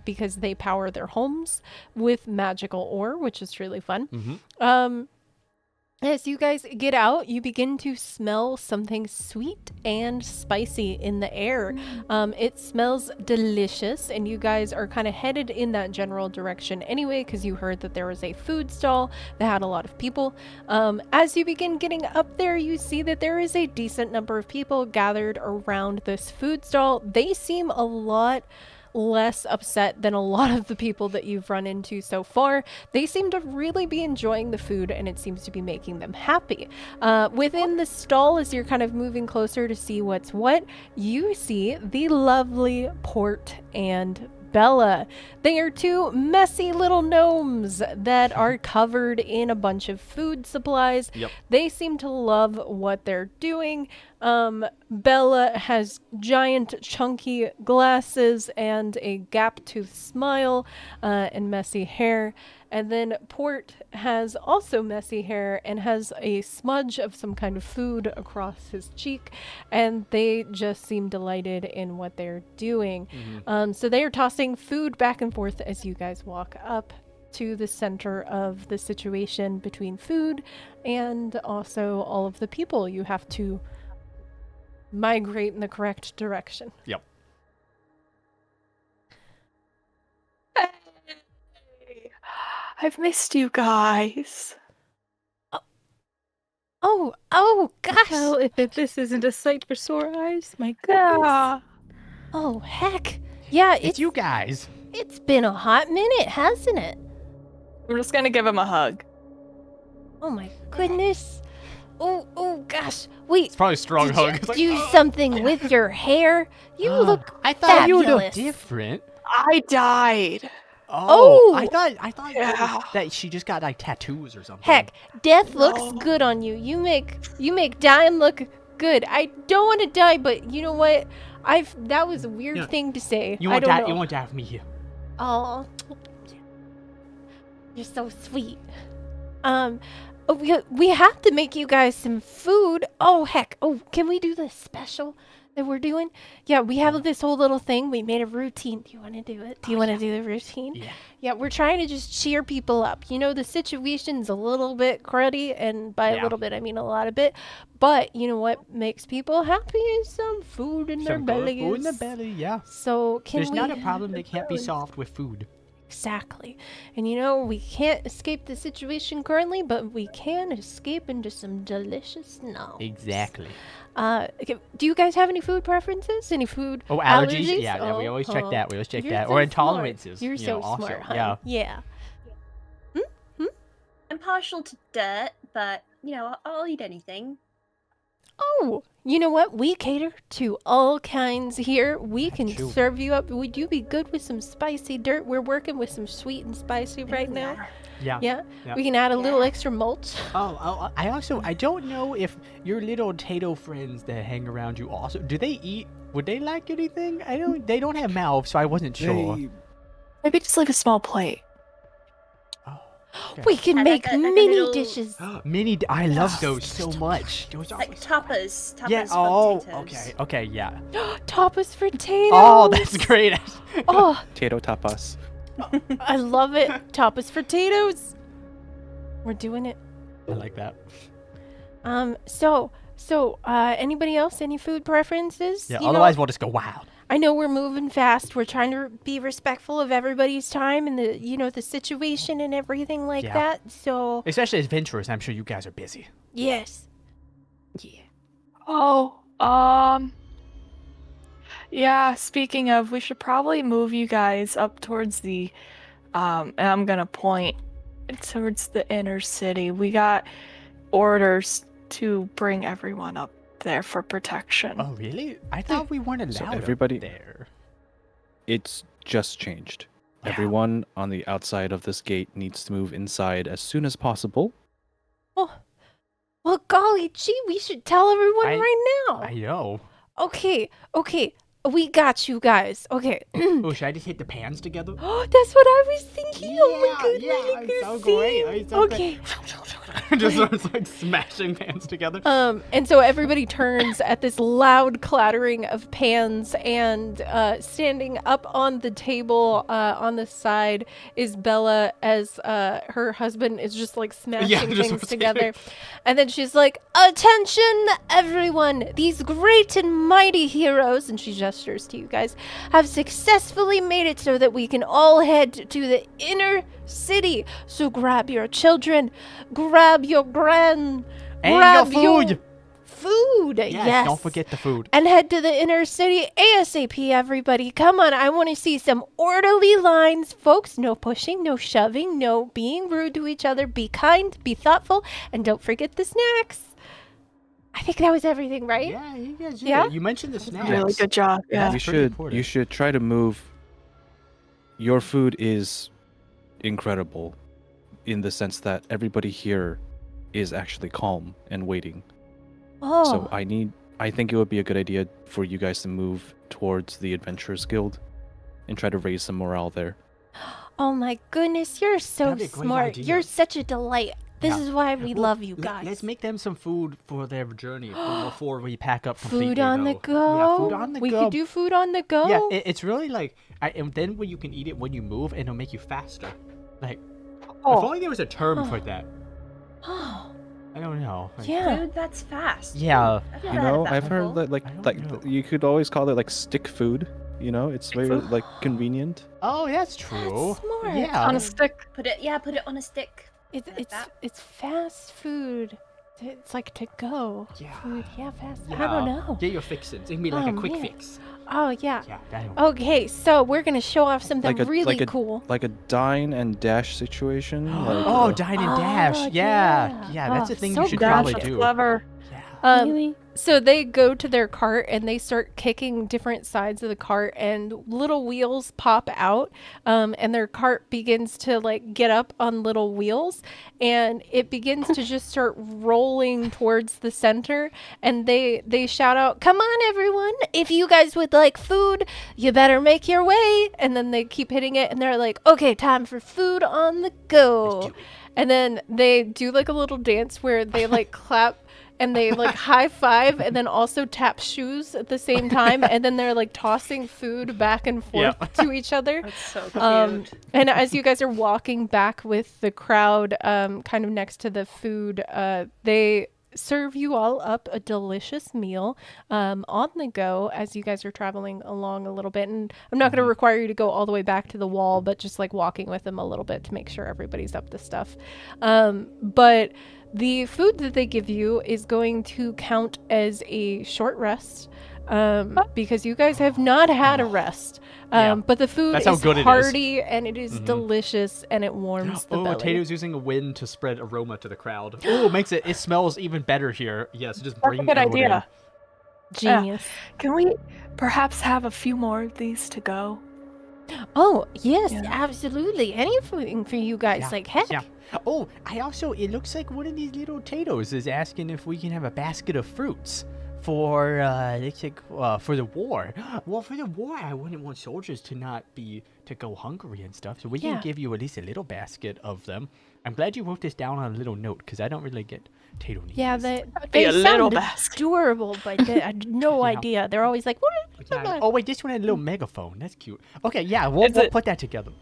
because they power their homes with magical ore, which is really fun. As you guys get out, you begin to smell something sweet and spicy in the air. It smells delicious, and you guys are kind of headed in that general direction anyway, because you heard that there was a food stall that had a lot of people. As you begin getting up there, you see that there is a decent number of people gathered around this food stall. They seem a lot less upset than a lot of the people that you've run into so far. They seem to really be enjoying the food, and it seems to be making them happy. Within the stall, as you're kind of moving closer to see what's what, you see the lovely Port and Bella. They are two messy little gnomes that are covered in a bunch of food supplies. Yep. They seem to love what they're doing. Bella has giant, chunky glasses and a gap-toothed smile and messy hair. And then Port has also messy hair and has a smudge of some kind of food across his cheek. And they just seem delighted in what they're doing. So they are tossing food back and forth as you guys walk up to the center of the situation between food and also all of the people. You have to migrate in the correct direction. Yep. Hey, I've missed you guys. Oh gosh. Well, if this isn't a sight for sore eyes, my goodness. Yeah. Oh heck. Yeah, It's you guys. it's been a hot minute, hasn't it? I'm just gonna give him a hug. Oh my goodness. Oh gosh. Wait. It's probably a strong did hug. you It's like, do something with your hair? You look I thought you looked fabulous. different. I died. Oh. I thought Yeah. that she just got like tattoos or something. Heck, death looks No. good on you. You make dying look good. I don't want to die, but you know what? That was a weird Yeah. thing to say. You I won't don't die. know. You won't die with me here. Oh, you're so sweet. We have to make you guys some food. Oh heck. Oh, can we do the special that we're doing? Yeah, we have this whole little thing. We made a routine. Do you want to do it? Do you want to do the routine? Yeah. Yeah, we're trying to just cheer people up. You know, the situation's a little bit cruddy, and by a Yeah. little bit, I mean a lot of bit. But you know what makes people happy is some food in their Some good bellies. food in the belly, yeah. So can There's we? not a problem that can't be solved with food. Exactly. And you know, we can't escape the situation currently, but we can escape into some delicious knowledge. Exactly. Okay, do you guys have any food preferences? Any food Oh, allergies? Yeah, we always check Oh, that. We always check you're that. so Or smart. intolerances. You're you so know, also. smart, hun. Yeah. Yeah. I'm partial to dirt, but I'll eat anything. Oh, you know what? We cater to all kinds here. We can True. serve you up. Would you be good with some spicy dirt? We're working with some sweet and spicy right now. Yeah. Yeah, Yeah. we can add a little extra mulch. Oh, I don't know if your little Tato friends that hang around you also, do they eat? Would they like anything? They don't have mouths, so I wasn't sure. Maybe just leave a small plate. Oh, okay. We can I make like a mini little- dishes. I love those so much. Those are Like tapas. Tapas yeah. for Oh, potatoes. okay, yeah. Tapas for potatoes. Oh, that's great. Oh, Potato tapas. I love it. Tapas for potatoes. We're doing it. I like that. So, anybody else? Any food preferences? Yeah. You know, Otherwise, we'll just go wild. I know we're moving fast. We're trying to be respectful of everybody's time and the situation and everything like Yeah. that. So, Especially adventurers. I'm sure you guys are busy. yes. Yeah. Oh, yeah, speaking of, we should probably move you guys up towards the, and I'm gonna point towards the inner city. We got orders to bring everyone up there for protection. Oh, really? I thought we weren't allowed So up everybody- there. It's just changed. Yeah. Everyone on the outside of this gate needs to move inside as soon as possible. Well, golly gee, we should tell everyone I- right now. I know. Okay. We got you guys. Okay. Oh, should I just hit the pans together? That's what I was thinking. Oh my goodness. yeah, look it's at so this great. scene. It's so great. Okay. Just starts like smashing pans together. And so everybody turns at this loud clattering of pans, and standing up on the table on the side is Bella, as her husband is just like smashing just things rotating. together. And then she's like, "Attention, everyone! These great and mighty heroes," and she gestures to you guys, "have successfully made it so that we can all head to the inner city. So grab your children, grab your And grab your food. food. Yes, Yes. don't forget the food. And head to the inner city ASAP, everybody. Come on, I want to see some orderly lines. Folks, no pushing, no shoving, no being rude to each other. Be kind, be thoughtful, and don't forget the snacks." I think that was everything, right? Yeah, you guys did Yeah? it. You mentioned the snacks. Really good job. Yeah. Yeah. You pretty should important. you should try to move. Your food is incredible in the sense that everybody here is actually calm and waiting. Oh, So I need I think it would be a good idea for you guys to move towards the Adventurers Guild and try to raise some morale there. Oh my goodness, you're so That'd be a great smart. idea. You're such a delight. This Yeah. is why we Well, love you guys. Let's make them some food for their journey before we pack up food completely, on the though. go. Yeah, food on the we go. could do food on the go. Yeah, it's really like, and then when you can eat it when you move, and it'll make you faster. Like, if only there was a term for that. Oh, I don't know. Like, yeah. Food that's fast. Yeah. I've You never know, heard of I've that heard before. that I don't like know. you could always call it like stick food. You know, it's very like convenient. Oh, that's true. That's smart. Yeah. On a stick. Put it on a stick. Like that. It's fast food. It's like to go. Yeah. Food. Yeah, fast. I Yeah. don't know. Get your fixins. It can be like Oh, a quick man. fix. Oh yeah. Yeah, that'll Okay, so we're gonna show off something really cool. Like a dine and dash situation. Like, Oh, dine and dash. Oh, yeah. yeah. That's Oh, a thing so you should good. probably That's do. clever. Yeah. Really? So they go to their cart and they start kicking different sides of the cart, and little wheels pop out, and their cart begins to like get up on little wheels, and it begins to just start rolling towards the center. And they shout out, "Come on, everyone! If you guys would like food, you better make your way." And then they keep hitting it, and they're like, "Okay, time for food on the go." And then they do like a little dance where they like clap and they like high five and then also tap shoes at the same time, and then they're like tossing food back and forth to each other. That's so cute. And as you guys are walking back with the crowd, kind of next to the food, they serve you all up a delicious meal on the go as you guys are traveling along a little bit. And I'm not going to require you to go all the way back to the wall, but just like walking with them a little bit to make sure everybody's up to stuff. But the food that they give you is going to count as a short rest, because you guys have not had a rest. Yeah. But the food That's how is good it is. hearty and it is delicious and it warms the Oh, belly. Tatoe's using a wind to spread aroma to the crowd. Oh, it smells even better here. Yes, just That's bring a good everyone in. idea. Genius. Can we perhaps have a few more of these to go? Oh, yes, Yeah. absolutely. Anything for you guys. Yeah, Like, heck. yeah. Oh, it looks like one of these little Tatoes is asking if we can have a basket of fruits for for the war. Well, for the war, I wouldn't want soldiers to go hungry and stuff. So we Yeah. can give you at least a little basket of them. I'm glad you wrote this down on a little note because I don't really get Tato needs. Yeah, Be they a little sound basket. adorable, but I had no Yeah. idea. They're always like, what? Yeah. Oh wait, this one had a little megaphone. That's cute. Okay, yeah, we'll Is it- put that together.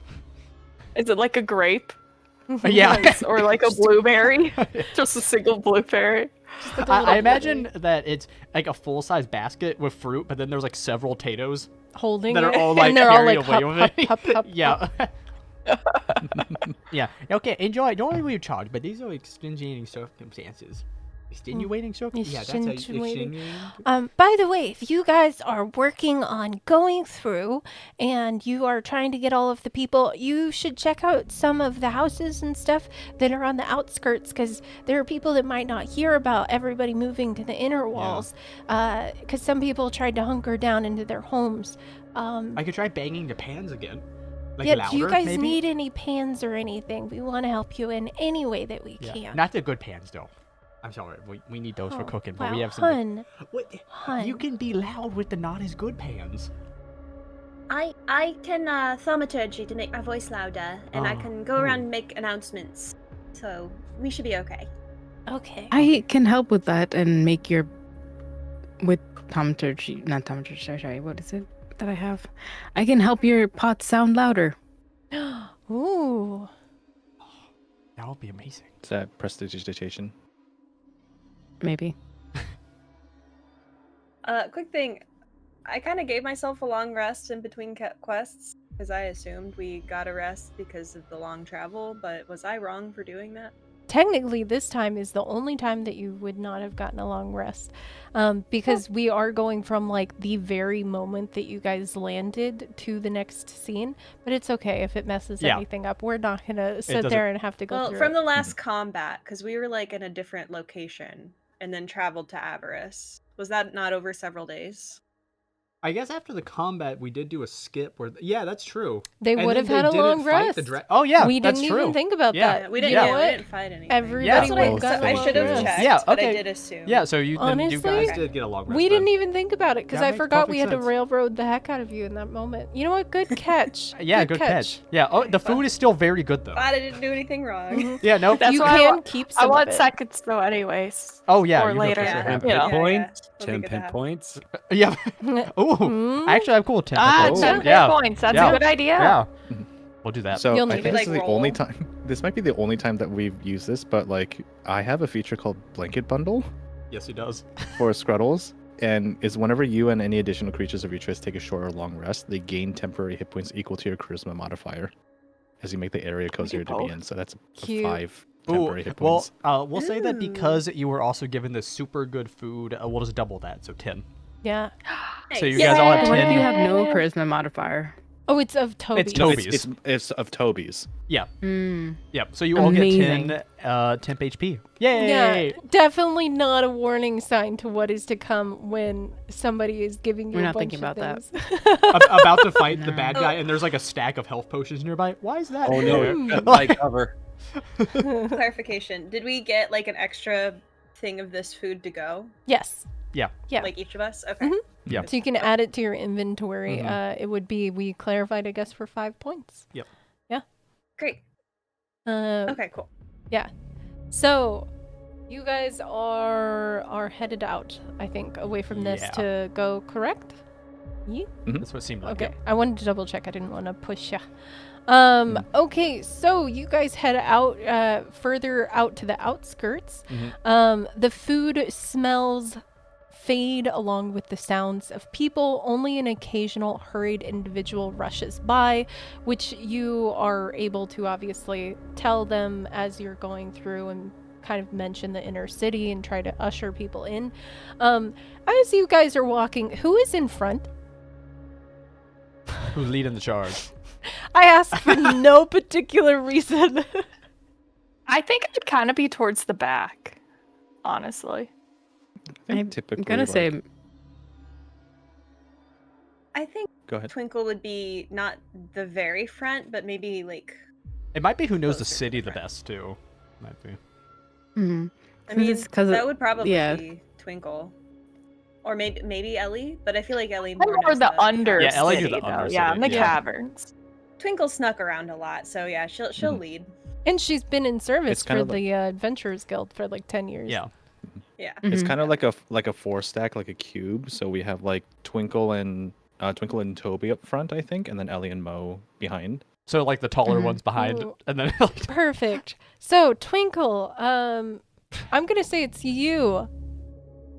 Is it like a grape? Yeah. Nice. Or like a blueberry? Just a single blueberry? I imagine that it's like a full-size basket with fruit, but then there's like several Tatoes Holding that are it, all like and they're all carried like, away hup, with it. hup, hup, hup, Yeah. Yeah. Okay, enjoy. Normally we charge, but these are extenuating circumstances. Extenuating circumstances? Yeah, that's how Extenuating. extenuating. By the way, if you guys are working on going through and you are trying to get all of the people, you should check out some of the houses and stuff that are on the outskirts, because there are people that might not hear about everybody moving to the inner walls, because some people tried to hunker down into their homes. I could try banging the pans again. Like Yeah, louder, do you guys maybe? need any pans or anything? We want to help you in any way that we Yeah. can. Not the good pans though. I'm sorry, we need those for Oh, cooking, but wow, we have some. hun, What? hun. You can be loud with the not as good pans. I can thaumaturgy to make my voice louder, and I Oh, can go ooh. around and make announcements. So we should be okay. Okay. I can help with that and make your with thaumaturgy, not thaumaturgy. Sorry, what is it that I have? I can help your pots sound louder. Ooh. That would be amazing. Is that prestidigitation? Maybe. Quick thing. I kind of gave myself a long rest in between quests because I assumed we got a rest because of the long travel, but was I wrong for doing that? Technically, this time is the only time that you would not have gotten a long rest, because we are going from like the very moment that you guys landed to the next scene. But it's okay if it messes Yeah. anything up. We're not gonna sit doesn't- there and have to go Well, through from it. the last combat, because we were like in a different location and then traveled to Avarice. Was that not over several days? I guess after the combat, we did do a skip where. Yeah, that's true. They And would then have had a they didn't long fight the rest. oh yeah, we that's didn't true. even think about Yeah. that. Yeah, we didn't. You know Yeah, we what? didn't fight anything. Everybody Yeah. That's what would have I gotten a should have long rest. checked. Yeah, But I okay. did assume. Yeah, so you then you guys Honestly, did get a long rest. We then. didn't even think about it because That I makes forgot we perfect had to sense. railroad the heck out of you in that moment. You know what? Good catch. Yeah, good catch. Yeah. Oh, the food is still very good though. Glad I didn't do anything wrong. Mhm. Yeah. No. That's you why can keep I some want of it. seconds though, anyways. Oh yeah. or you go later. for sure Yeah. have 10 it. Yeah. pin points. It'll be 10 good to pin have. points. Yeah. Ooh. Hmm? Actually, I'm cool with 10. Ah, Oh. 10 Yeah. points. That's Yeah. a good idea. Yeah. We'll do that. So You'll I need think it. this is Like the only roll? time. This might be the only time that we've used this, but like I have a feature called Blanket Bundle Yes, he does. for Scruddles, and is whenever you and any additional creatures of your choice take a short or long rest, they gain temporary hit points equal to your Charisma modifier, as you make the area cozier to be both. in. So that's a Cute. 5 Ooh, temporary hit well, points. we'll say that Ooh. because you were also given this super good food, we'll just double that, so 10. Yeah. So you Nice. guys all have What if 10. you have no charisma modifier? Oh, it's of Toby. It's No, Toby's. it's of Toby's. Yeah. Mm. Yep. So you all get Amazing. 10 temp HP. Yay! Yeah, definitely not a warning sign to what is to come when somebody is giving you We're a not bunch thinking of about things. About to fight the No. bad guy, and there's like a stack of health potions nearby. Why is that? Oh there? no, my cover. Clarification. Did we get like an extra thing of this food to go? Yes. Yeah. Like each of us? Okay. Mhm. Yeah. So you can add it to your inventory. Mhm. It would be, we clarified, I guess, for 5 points. Great. Uh, Okay, cool. So, you guys are headed out, I think, away from this Yeah. to go, correct? Yeah? That's what it seemed like. Okay, Yep. I wanted to double check. I didn't want to push ya. Mm. Okay, so you guys head out, further out to the outskirts. Mhm. The food smells fade along with the sounds of people. Only an occasional hurried individual rushes by, which you are able to obviously tell them as you're going through and kind of mention the inner city and try to usher people in. As you guys are walking, who is in front? Who's leading the charge? I asked for no particular reason. I think I'd kind of be towards the back, honestly. I think I'm typically, gonna like- say I think Go ahead. Twinkle would be not the very front, but maybe like It might be who knows the Closer to city the the front. best too. Might be. mhm. I mean Cause that would probably yeah. be Twinkle. Or maybe Ellie, but I feel like Ellie I'm more more knows the under Yeah, Ellie do city, the though. under Yeah, city, in the yeah. caverns. Twinkle snuck around a lot, so yeah, she'll Mhm. lead. And she's been in service It's kind for of like- the Adventurers Guild for like 10 years. Yeah. Yeah. It's Mhm. kind of like a 4-stack, like a cube. So we have like Twinkle and Toby up front, I think, and then Ellie and Mo behind. So like the taller Mhm. ones behind, Ooh. and then Perfect. So, Twinkle, I'm going to say it's you.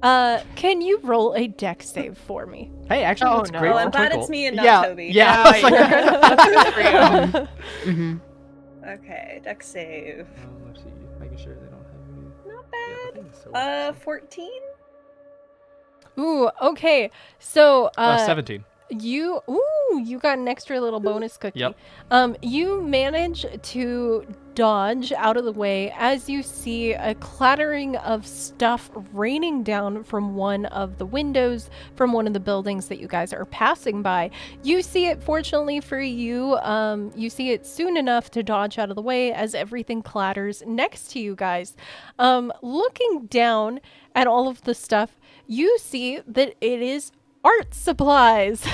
Can you roll a deck save for me? hey, actually, Oh, that's no. great. Oh, for I'm glad Twinkle. it's me and not yeah, Toby. Yeah. I was like, Mhm. Okay, deck save. let's see, making sure they don't have any. Not Yeah, bad. the thing is so- 14? Ooh, okay. So, 17. you got an extra little bonus cookie. Yep. You manage to dodge out of the way as you see a clattering of stuff raining down from one of the windows from one of the buildings that you guys are passing by. You see it, fortunately for you, you see it soon enough to dodge out of the way as everything clatters next to you guys. Looking down at all of the stuff, you see that it is art supplies.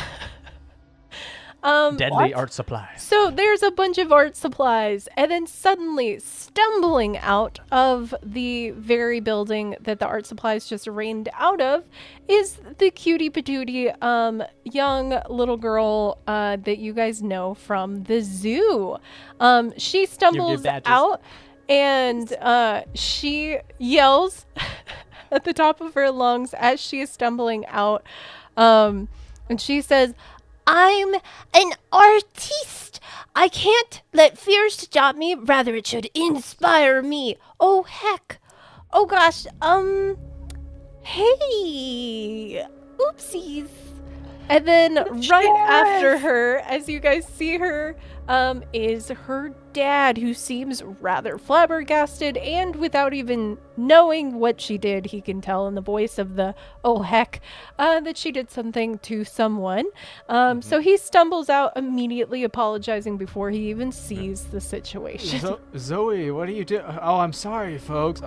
Deadly art supplies. So there's a bunch of art supplies, and then suddenly, stumbling out of the very building that the art supplies just rained out of, is the cutie patootie young little girl that you guys know from the zoo. She stumbles badges. out, and she yells at the top of her lungs as she is stumbling out, and she says, "I'm an artiste. I can't let fear stop me. Rather, it should inspire me. Oh, heck. Oh, gosh. Hey. Oopsies. And then right after Sheriff! her, as you guys see her, is her dad, who seems rather flabbergasted, and without even knowing what she did, he can tell in the voice of the "oh heck" that she did something to someone. So he stumbles out, immediately apologizing before he even sees the situation. Zoe, what are you doing? Oh, I'm sorry, folks.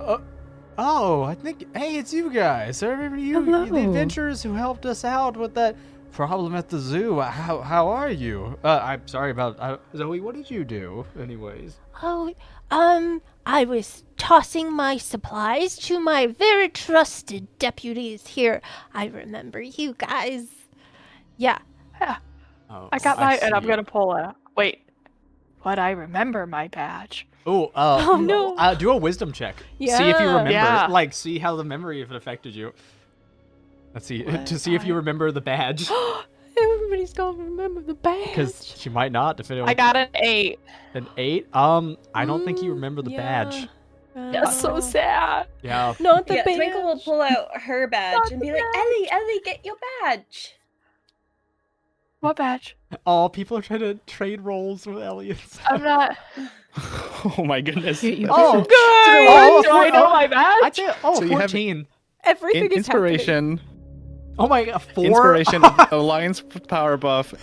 Oh, I think, hey, it's you guys. I remember you, Hello. the adventurers who helped us out with that problem at the zoo. How are you? I'm sorry about Zoe. What did you do, anyways? Oh, I was tossing my supplies to my very trusted deputies here. I remember you guys. Yeah. Oh, I got my, and I'm see. gonna pull a. Wait. But I remember my badge. Oh, Oh, no. Do a wisdom check. See if you Yeah. remember. Yeah. Like, see how the memory of it affected you. Let's see What to see if you I- remember the badge, Everybody's gonna remember the badge. because she might not. Depending on I got an 8. an 8. I don't think you remember the badge. That's so Oh. sad. Yeah. Not the Yeah, badge. Twinkle will pull out her badge and be like, Ellie, get your badge. What badge? Oh, people are trying to trade roles with Elliot's. I'm not. Oh my goodness. Oh, Do I know my I'd badge? say, So you have 14. Everything is happening. Inspiration. Oh my god, 4? Inspiration. Alliance power buff.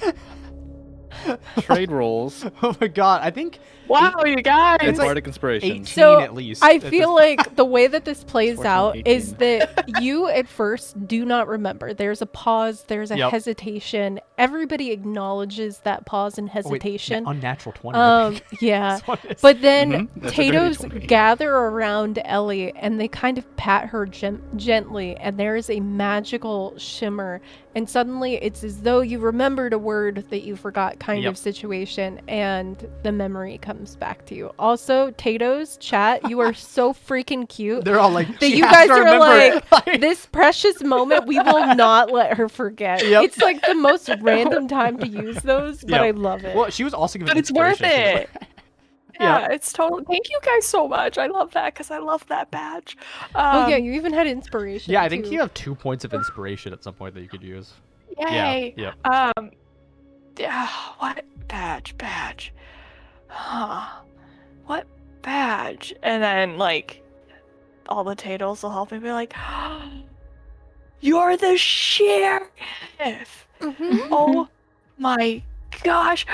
Trade rolls. Oh my god, I think Wow, you guys. And like bardic inspiration. 18 So, at least. I at feel this- like the way that this plays 14, out is 18. that you at first do not remember. There's a pause, there's a Yep. hesitation. Everybody acknowledges that pause and Oh, wait, hesitation. unnatural 20. I think. Yeah. This one is- But then Mhm, that's a dirty Tatoes 20. gather around Ellie and they kind of pat her gently, and there is a magical shimmer. And suddenly it's as though you remembered a word that you forgot, kind Yep. of situation, and the memory comes back to you. Also, Tatoes, chat, you are so freaking cute. They're all like, That "She you has guys to are remember like, it." this precious moment, we will not let her forget. Yep. It's like the most random time to use those, but Yep. I love it. Well, she was also given But it's worth inspiration, it. too. Yeah, it's totally. Thank you guys so much. I love that because I love that badge. Oh yeah, you even had inspiration. Yeah, I think too. you have 2 points of inspiration at some point that you could use. Yay. Yeah. Yeah. What badge? Huh. What badge? And then like, all the Tatles will help me be like, you're the sheriff. Mhm. Oh my gosh.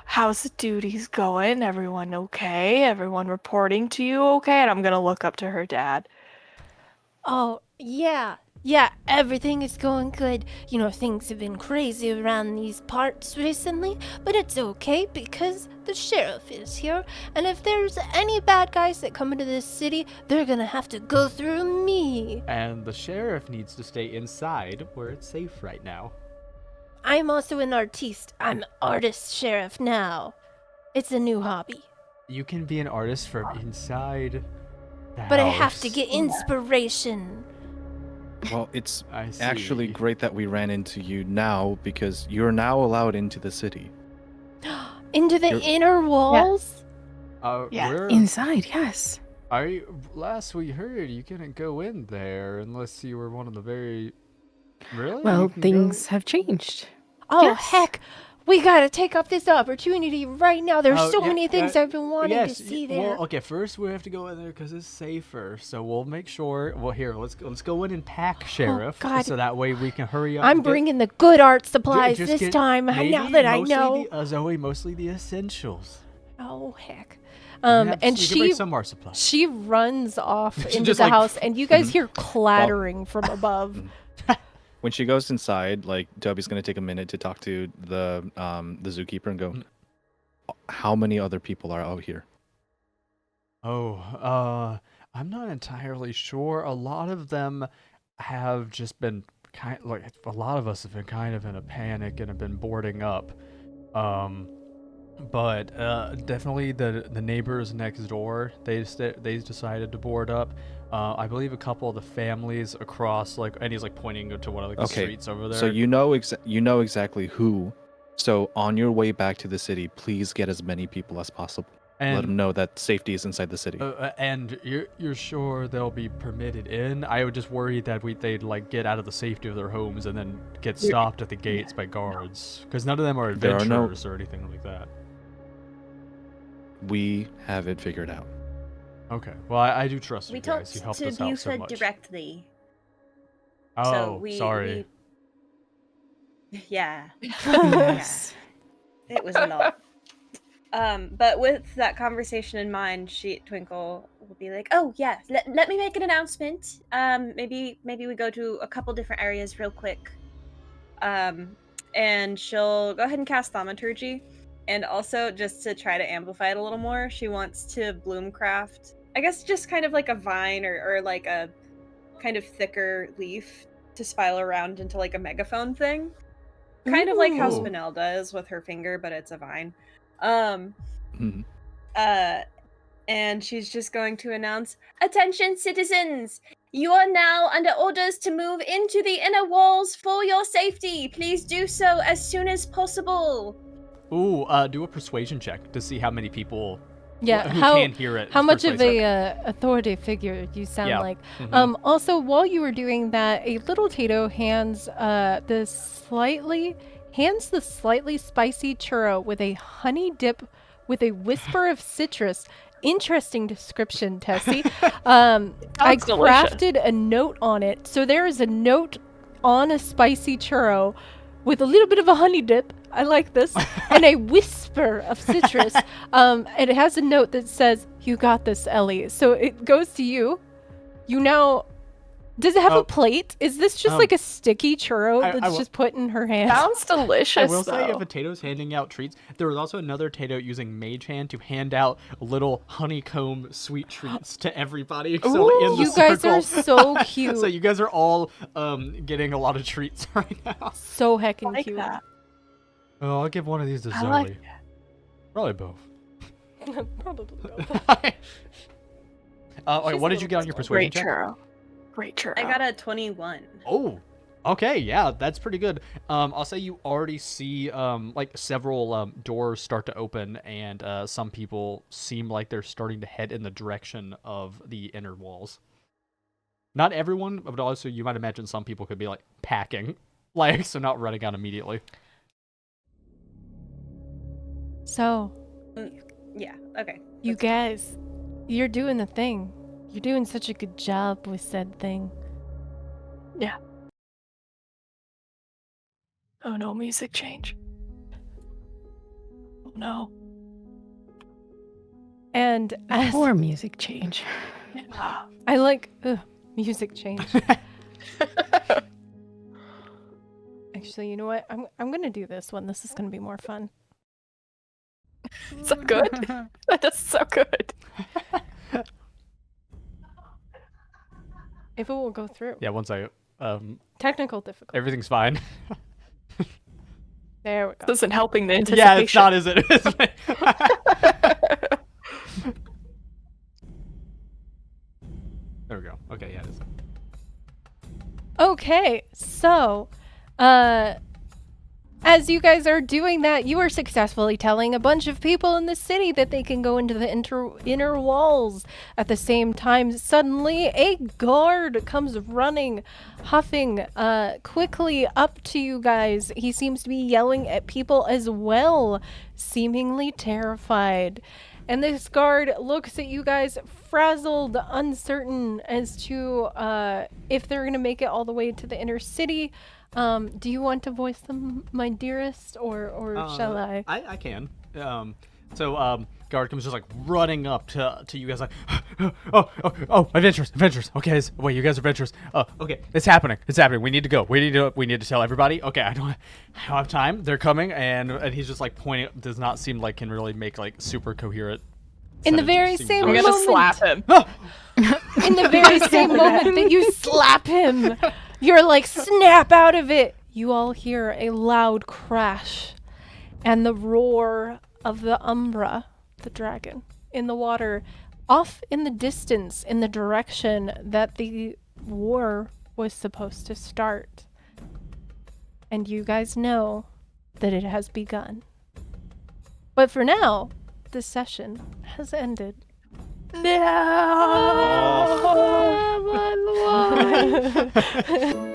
How's the duties going? Everyone okay? Everyone reporting to you okay? And I'm gonna look up to her dad. Oh, yeah. Yeah, everything is going good. You know, things have been crazy around these parts recently, but it's okay because the sheriff is here. And if there's any bad guys that come into this city, they're gonna have to go through me. And the sheriff needs to stay inside where it's safe right now. I'm also an artiste. I'm artist sheriff now. It's a new hobby. You can be an artist from inside the But I have to house. get inspiration. Well, it's I see. actually great that we ran into you now because you're now allowed into the city. Into the You're- inner walls? Yeah, We're, Inside, yes. last we heard, you couldn't go in there unless you were one of the very. Really? Well, You can things have changed. Oh, Yes. heck. We gotta take up this opportunity right now. There's Oh, so yeah, many things I've been wanting to see there. Well, okay, first we have to go in there because it's safer. So we'll make sure. Well, here, let's go in and pack, Sheriff, Oh, God. so that way we can hurry up. I'm and get- bringing the good art supplies just this get time. Now maybe that I mostly know. Zoe, mostly the essentials. Oh heck. You can have- And you can bring she some art supplies. she runs off She into just, the like, house, and you guys Mhm. hear clattering from above. When she goes inside, like Toby's gonna take a minute to talk to the zookeeper and go, "How many other people are out here?" Oh, I'm not entirely sure. A lot of them have just been like a lot of us have been kind of in a panic and have been boarding up. But definitely the neighbors next door, they decided to board up. I believe a couple of the families across, like, and he's like pointing to one of the Okay, streets over there. So you know exactly who. So on your way back to the city, please get as many people as possible. let And them know that safety is inside the city. and you're sure they'll be permitted in? I would just worry that they'd like get out of the safety of their homes and then get stopped at the gates by guards, because none of them are There are no- adventurers or anything like that. We have it figured out. Okay, well I do trust We you guys. talked You helped to us out so Buford much. directly. Oh, So we, sorry. Yeah, Yes. it was a lot. But with that conversation in mind, Twinkle will be like, "Oh yeah, let me make an announcement. Maybe we go to a couple different areas real quick. And she'll go ahead and cast Thaumaturgy, and also just to try to amplify it a little more, she wants to bloomcraft. I guess just kind of like a vine or like a kind of thicker leaf to spiral around into like a megaphone thing." Kind of like how Ooh. Spinel does with her finger, but it's a vine. Mhm. And she's just going to announce, "Attention, citizens! You are now under orders to move into the inner walls for your safety. Please do so as soon as possible." Ooh, do a persuasion check to see how many people Yeah, who how can hear it. how much of persuasive. a authority figure you sound Yeah. like. Mhm. Also, while you were doing that, a little Tato hands the slightly spicy churro with a honey dip with a whisper of citrus. Interesting description, Tessie. I Sounds delicious. crafted a note on it. So there is a note on a spicy churro with a little bit of a honey dip. I like this. And a whisper of citrus. And it has a note that says, "You got this, Ellie." So it goes to you. You now... Does it have Oh. a plate? Is this just like a sticky churro I that's will- just put in her hand? Sounds delicious. I will say, though. if a Tato's handing out treats, there was also another Tato using Mage Hand to hand out little honeycomb sweet treats to everybody. So in the You guys are circle- so cute. So you guys are all getting a lot of treats right now. So heckin' I like cute. that. Oh, I'll give one of these to I Zoe. like Probably both. Probably. Okay, She's what a did you little get on your bit persuasion Great check? churro. Great churro. I got a 21. Oh, okay, yeah, that's pretty good. I'll say you already see like several doors start to open, and some people seem like they're starting to head in the direction of the inner walls. Not everyone, but also you might imagine some people could be like packing, like so not running out immediately. So, Yeah, okay. you guys, you're doing the thing. You're doing such a good job with said thing. Oh no, music change. Oh no. And as Or music change. Yeah. I like music change. Actually, you know what? I'm gonna do this one. This is gonna be more fun. So good. That is so good. If it will go through. Yeah, once I Technical difficulty. everything's fine. There we go. This isn't helping the anticipation. Yeah, it's not, is it? There we go. Okay, yeah, it is. Okay, so, as you guys are doing that, you are successfully telling a bunch of people in the city that they can go into the inner walls. At the same time, suddenly a guard comes running, huffing, quickly up to you guys. He seems to be yelling at people as well, seemingly terrified. And this guard looks at you guys frazzled, uncertain as to if they're going to make it all the way to the inner city. Do you want to voice them, my dearest, or shall I? I can. Guard comes just like running up to you guys like, oh, adventurers. Okay, wait, you guys are adventurers. Oh, okay, it's happening. We need to go. We need to tell everybody. Okay, I don't have time. They're coming, and he's just like pointing. Does not seem like can really make like super coherent. In the very sentences. same I'm gonna moment, slap him. in the very same moment that you slap him, you're like, snap out of it. You all hear a loud crash and the roar of the Umbra, the dragon, in the water, off in the distance in the direction that the war was supposed to start. And you guys know that it has begun. But for now, this session has ended. No! My life!